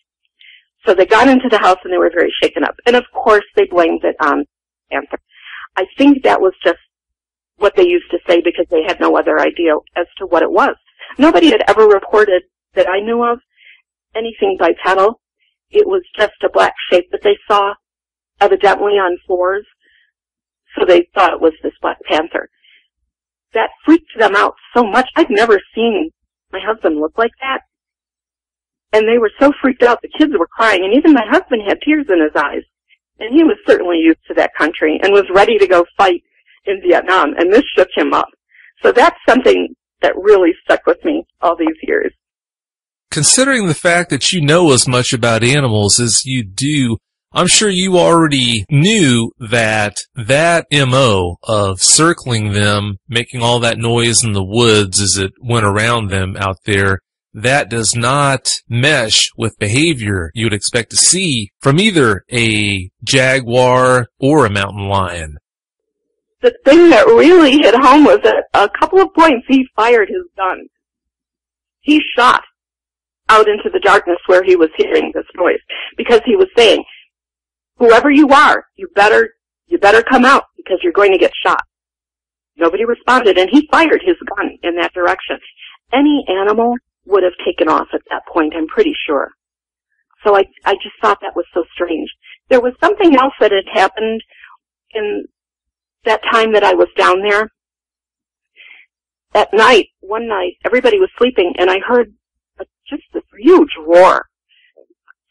So they got into the house and they were very shaken up. And of course they blamed it on cancer. I think that was just what they used to say because they had no other idea as to what it was. Nobody had ever reported that I knew of anything bipedal. It was just a black shape that they saw, evidently on floors. So they thought it was this black panther. That freaked them out so much. I'd never seen my husband look like that. And they were so freaked out, the kids were crying, and even my husband had tears in his eyes. And he was certainly used to that country and was ready to go fight in Vietnam, and this shook him up. So that's something that really stuck with me all these years. Considering the fact that you know as much about animals as you do, I'm sure you already knew that MO of circling them, making all that noise in the woods as it went around them out there, that does not mesh with behavior you would expect to see from either a jaguar or a mountain lion. The thing that really hit home was at a couple of points he fired his gun. He shot out into the darkness where he was hearing this noise because he was saying, whoever you are, you better come out because you're going to get shot. Nobody responded, and he fired his gun in that direction. Any animal would have taken off at that point, I'm pretty sure. So I just thought that was so strange. There was something else that had happened in that time that I was down there. At night, one night, everybody was sleeping, and I heard just this huge roar,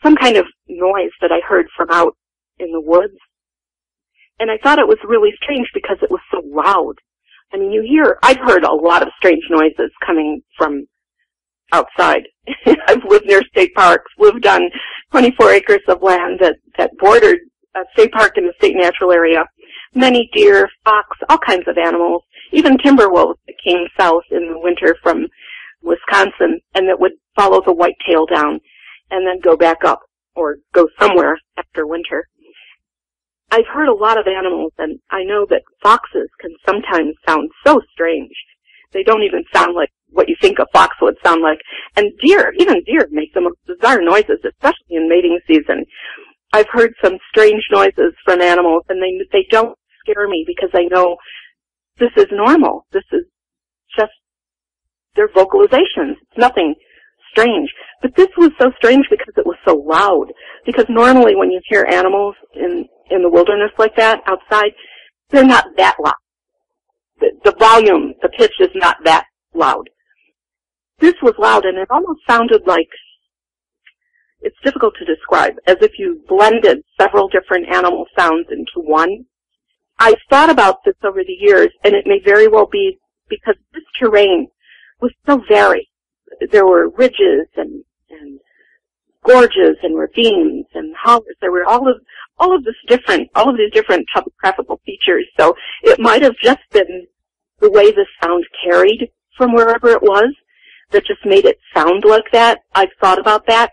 some kind of noise that I heard from out in the woods. And I thought it was really strange because it was so loud. I mean, I've heard a lot of strange noises coming from outside. I've lived near state parks, lived on 24 acres of land that bordered a state park in the state natural area. Many deer, fox, all kinds of animals, even timber wolves that came south in the winter from Wisconsin and that would follow the whitetail down and then go back up or go somewhere after winter. I've heard a lot of animals, and I know that foxes can sometimes sound so strange. They don't even sound like what you think a fox would sound like. And even deer make the most bizarre noises, especially in mating season. I've heard some strange noises from animals, and they don't scare me because I know this is normal. This is just their vocalizations. It's nothing strange. But this was so strange because it was so loud. Because normally when you hear animals in the wilderness like that outside, they're not that loud. The volume, the pitch is not that loud. This was loud, and it almost sounded like it's difficult to describe, as if you blended several different animal sounds into one. I've thought about this over the years, and it may very well be because this terrain was so varied. There were ridges and gorges and ravines and hollers. There were all of these different topographical features. So it might have just been the way the sound carried from wherever it was that just made it sound like that. I've thought about that.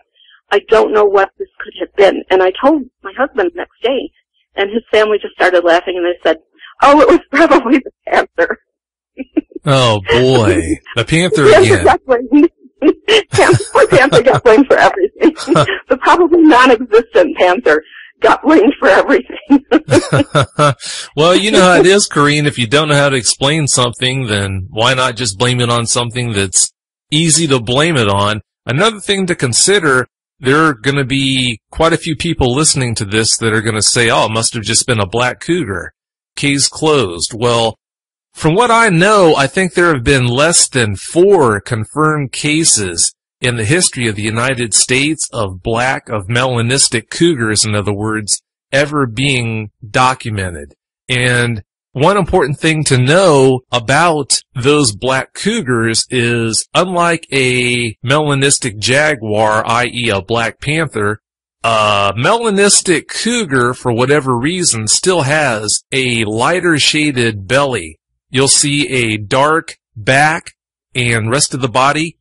I don't know what this could have been. And I told my husband the next day, and his family just started laughing, and they said, "Oh, it was probably the panther." Oh boy, the panther again. Poor panther got blamed for everything. The probably non-existent panther got blamed for everything. Well, you know how it is, Corrine. If you don't know how to explain something, then why not just blame it on something that's easy to blame it on? Another thing to consider, there are going to be quite a few people listening to this that are going to say, oh, it must have just been a black cougar. Case closed. Well, from what I know, I think there have been less than 4 confirmed cases in the history of the United States of melanistic cougars, in other words, ever being documented. And one important thing to know about those black cougars is, unlike a melanistic jaguar, i.e. a black panther, a melanistic cougar, for whatever reason, still has a lighter shaded belly. You'll see a dark back and rest of the body,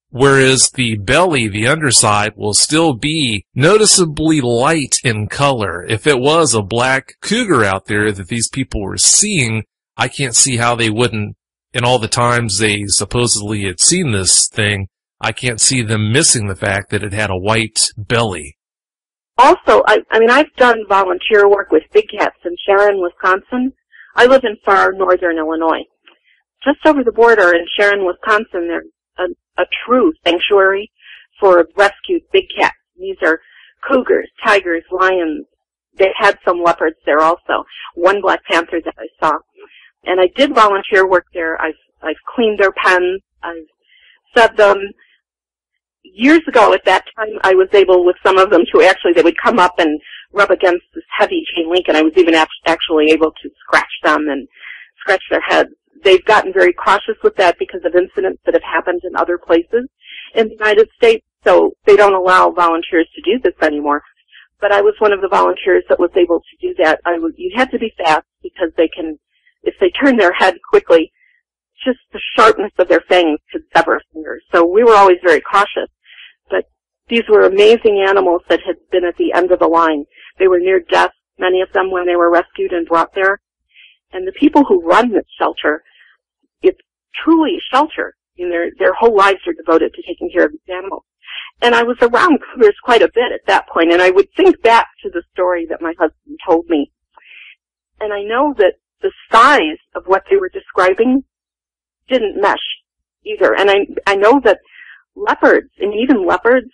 whereas the belly, the underside, will still be noticeably light in color. If it was a black cougar out there that these people were seeing, I can't see how they wouldn't, in all the times they supposedly had seen this thing, I can't see them missing the fact that it had a white belly. Also, I've done volunteer work with big cats in Sharon, Wisconsin. I live in far northern Illinois. Just over the border in Sharon, Wisconsin, there's a true sanctuary for rescued big cats. These are cougars, tigers, lions. They had some leopards there also. One black panther that I saw. And I did volunteer work there. I've cleaned their pens. I've fed them. Years ago, at that time, I was able with some of them to actually, they would come up and rub against this heavy chain link, and I was even actually able to scratch them and scratch their heads. They've gotten very cautious with that because of incidents that have happened in other places in the United States, so they don't allow volunteers to do this anymore. But I was one of the volunteers that was able to do that. You had to be fast because if they turn their head quickly, just the sharpness of their fangs could sever fingers. So we were always very cautious. But these were amazing animals that had been at the end of the line. They were near death, many of them, when they were rescued and brought there. And the people who run this shelter, it's truly a shelter. Their whole lives are devoted to taking care of these animals. And I was around cougars quite a bit at that point, and I would think back to the story that my husband told me. And I know that the size of what they were describing didn't mesh either. And I know that leopards, and even leopards,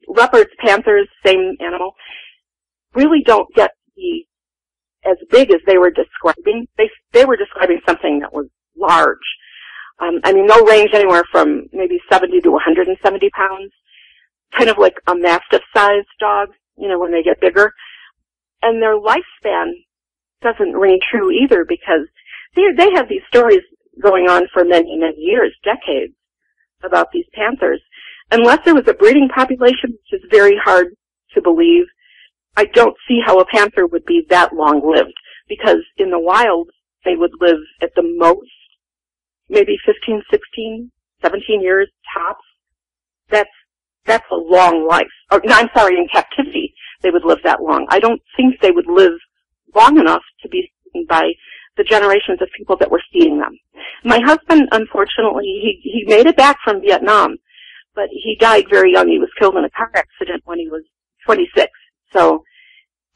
leopards, panthers, same animal, really don't get to be as big as they were describing. They were describing something that was large. They'll range anywhere from maybe 70 to 170 pounds, kind of like a mastiff-sized dog, when they get bigger. And their lifespan doesn't ring true either because they have these stories going on for many, many years, decades, about these panthers. Unless there was a breeding population, which is very hard to believe, I don't see how a panther would be that long-lived, because in the wild, they would live at the most maybe 15, 16, 17 years tops. That's a long life. In captivity, they would live that long. I don't think they would live long enough to be seen by the generations of people that were seeing them. My husband, unfortunately, he made it back from Vietnam, but he died very young. He was killed in a car accident when he was 26. So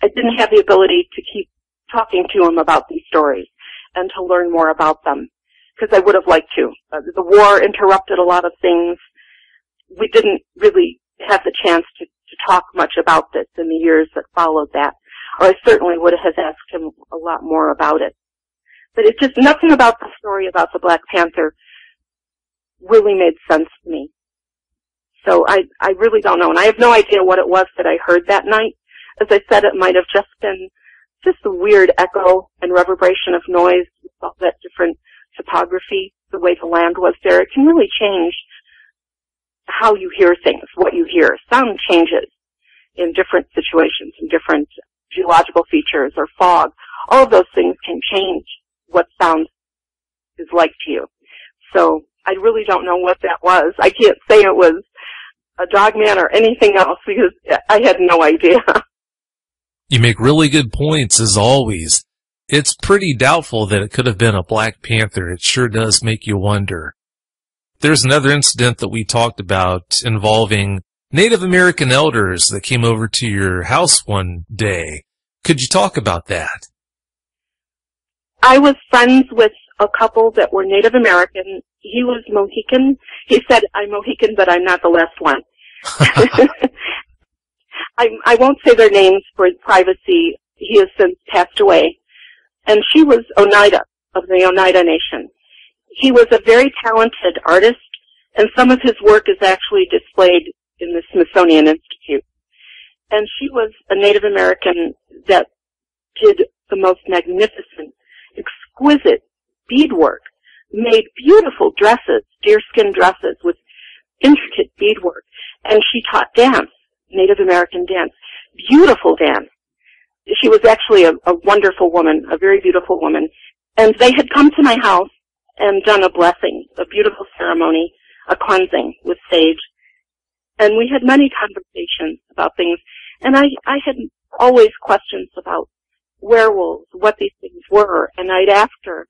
I didn't have the ability to keep talking to him about these stories and to learn more about them, because I would have liked to. The war interrupted a lot of things. We didn't really have the chance to talk much about this in the years that followed that, or I certainly would have asked him a lot more about it. But it's just nothing about the story about the Black Panther really made sense to me. So I really don't know. And I have no idea what it was that I heard that night. As I said, it might have just been just a weird echo and reverberation of noise with all that different topography, the way the land was there. It can really change how you hear things, what you hear. Sound changes in different situations, in different geological features or fog. All of those things can change what sound is like to you. So I really don't know what that was. I can't say it was a dogman or anything else because I had no idea. You make really good points, as always. It's pretty doubtful that it could have been a black panther. It sure does make you wonder. There's another incident that we talked about involving Native American elders that came over to your house one day. Could you talk about that? I was friends with a couple that were Native American. He was Mohican. He said, I'm Mohican, but I'm not the last one. I won't say their names for privacy. He has since passed away. And she was Oneida, of the Oneida Nation. He was a very talented artist, and some of his work is actually displayed in the Smithsonian Institute. And she was a Native American that did the most magnificent, exquisite beadwork, made beautiful dresses, deerskin dresses with intricate beadwork. And she taught dance, Native American dance, beautiful dance. She was actually a wonderful woman, a very beautiful woman. And they had come to my house and done a blessing, a beautiful ceremony, a cleansing with sage. And we had many conversations about things. And I had always questions about werewolves, what these things were. And I'd ask her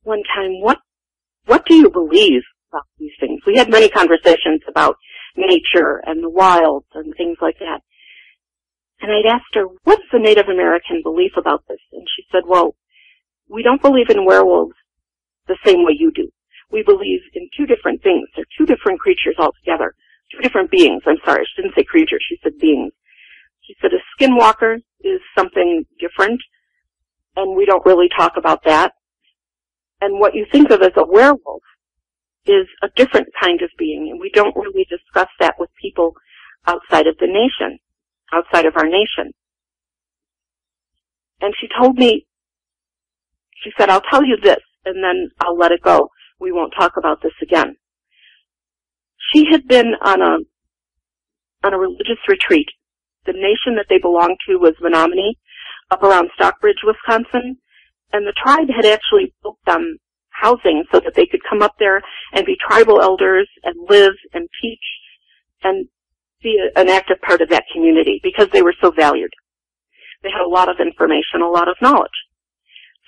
one time, what do you believe about these things? We had many conversations about nature and the wilds and things like that. And I'd asked her, what's the Native American belief about this? And she said, well, we don't believe in werewolves the same way you do. We believe in two different things. They're two different creatures altogether. Two different beings. I'm sorry, she didn't say creature, she said beings. She said a skinwalker is something different, and we don't really talk about that. And what you think of as a werewolf is a different kind of being, and we don't really discuss that with people outside of the nation, outside of our nation. And she told me, she said, I'll tell you this, and then I'll let it go. We won't talk about this again. She had been on a religious retreat. The nation that they belonged to was Menominee, up around Stockbridge, Wisconsin, and the tribe had actually built them housing so that they could come up there and be tribal elders and live and teach and be an active part of that community because they were so valued. They had a lot of information, a lot of knowledge.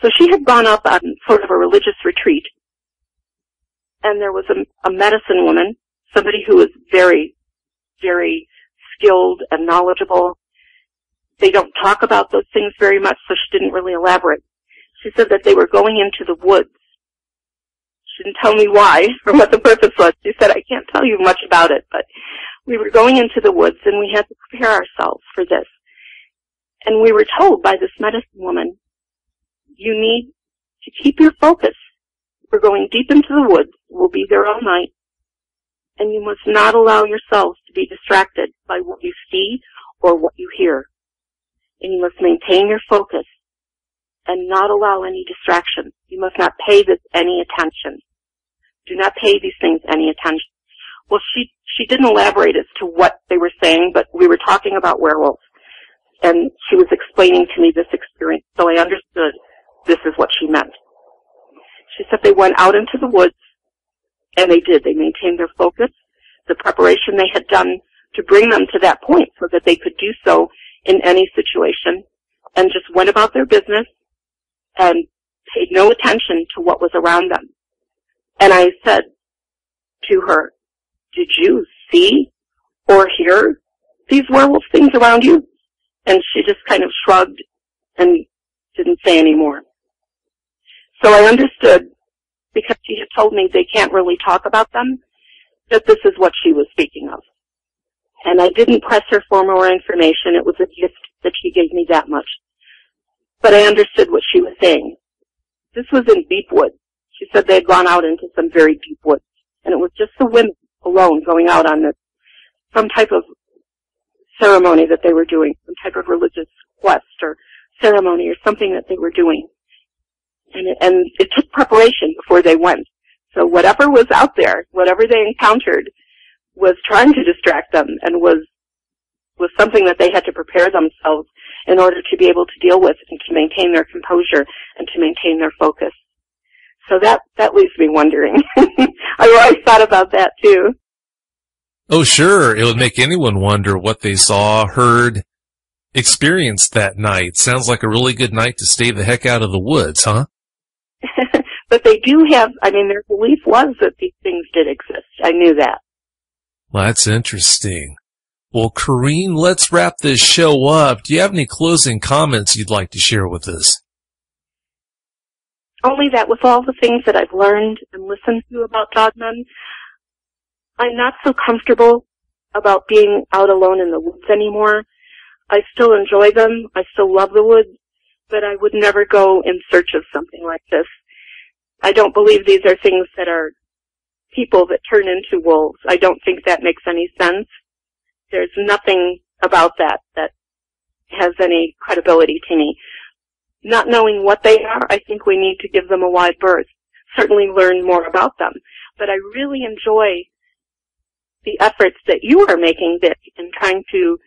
So she had gone up on sort of a religious retreat, and there was a medicine woman, somebody who was very, very skilled and knowledgeable. They don't talk about those things very much, so she didn't really elaborate. She said that they were going into the woods. She didn't tell me why or what the purpose was. She said, I can't tell you much about it, but we were going into the woods and we had to prepare ourselves for this. And we were told by this medicine woman, you need to keep your focus. We're going deep into the woods. We'll be there all night. And you must not allow yourselves to be distracted by what you see or what you hear. And you must maintain your focus and not allow any distraction. You must not pay this any attention. Do not pay these things any attention. Well, she didn't elaborate as to what they were saying, but we were talking about werewolves. And she was explaining to me this experience, so I understood this is what she meant. She said they went out into the woods, and they did. They maintained their focus, the preparation they had done to bring them to that point so that they could do so in any situation, and just went about their business and paid no attention to what was around them. And I said to her, did you see or hear these werewolf things around you? And she just kind of shrugged and didn't say any more. So I understood, because she had told me they can't really talk about them, that this is what she was speaking of. And I didn't press her for more information. It was a gift that she gave me that much. But I understood what she was saying. This was in deep woods. She said they had gone out into some very deep woods. And it was just the women alone going out on this some type of ceremony that they were doing, some type of religious quest or ceremony or something that they were doing. And it took preparation before they went. So whatever was out there, whatever they encountered, was trying to distract them and was something that they had to prepare themselves in order to be able to deal with and to maintain their composure and to maintain their focus. So that leaves me wondering. I always thought about that too. Oh, sure. It would make anyone wonder what they saw, heard, experienced that night. Sounds like a really good night to stay the heck out of the woods, huh? But they do have, their belief was that these things did exist. I knew that. Well, that's interesting. Well, Corrine, let's wrap this show up. Do you have any closing comments you'd like to share with us? Only that with all the things that I've learned and listened to about dogmen, I'm not so comfortable about being out alone in the woods anymore. I still enjoy them. I still love the woods, but I would never go in search of something like this. I don't believe these are things that are people that turn into wolves. I don't think that makes any sense. There's nothing about that has any credibility to me. Not knowing what they are, I think we need to give them a wide berth. Certainly learn more about them. But I really enjoy the efforts that you are making, Vic, in trying to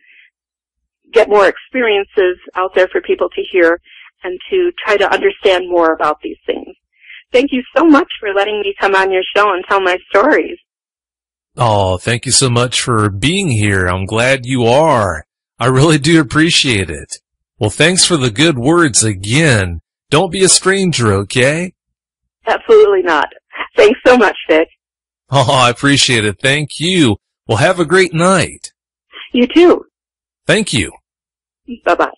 get more experiences out there for people to hear and to try to understand more about these things. Thank you so much for letting me come on your show and tell my stories. Oh, thank you so much for being here. I'm glad you are. I really do appreciate it. Well, thanks for the good words again. Don't be a stranger, okay? Absolutely not. Thanks so much, Vic. Oh, I appreciate it. Thank you. Well, have a great night. You too. Thank you. Bye-bye.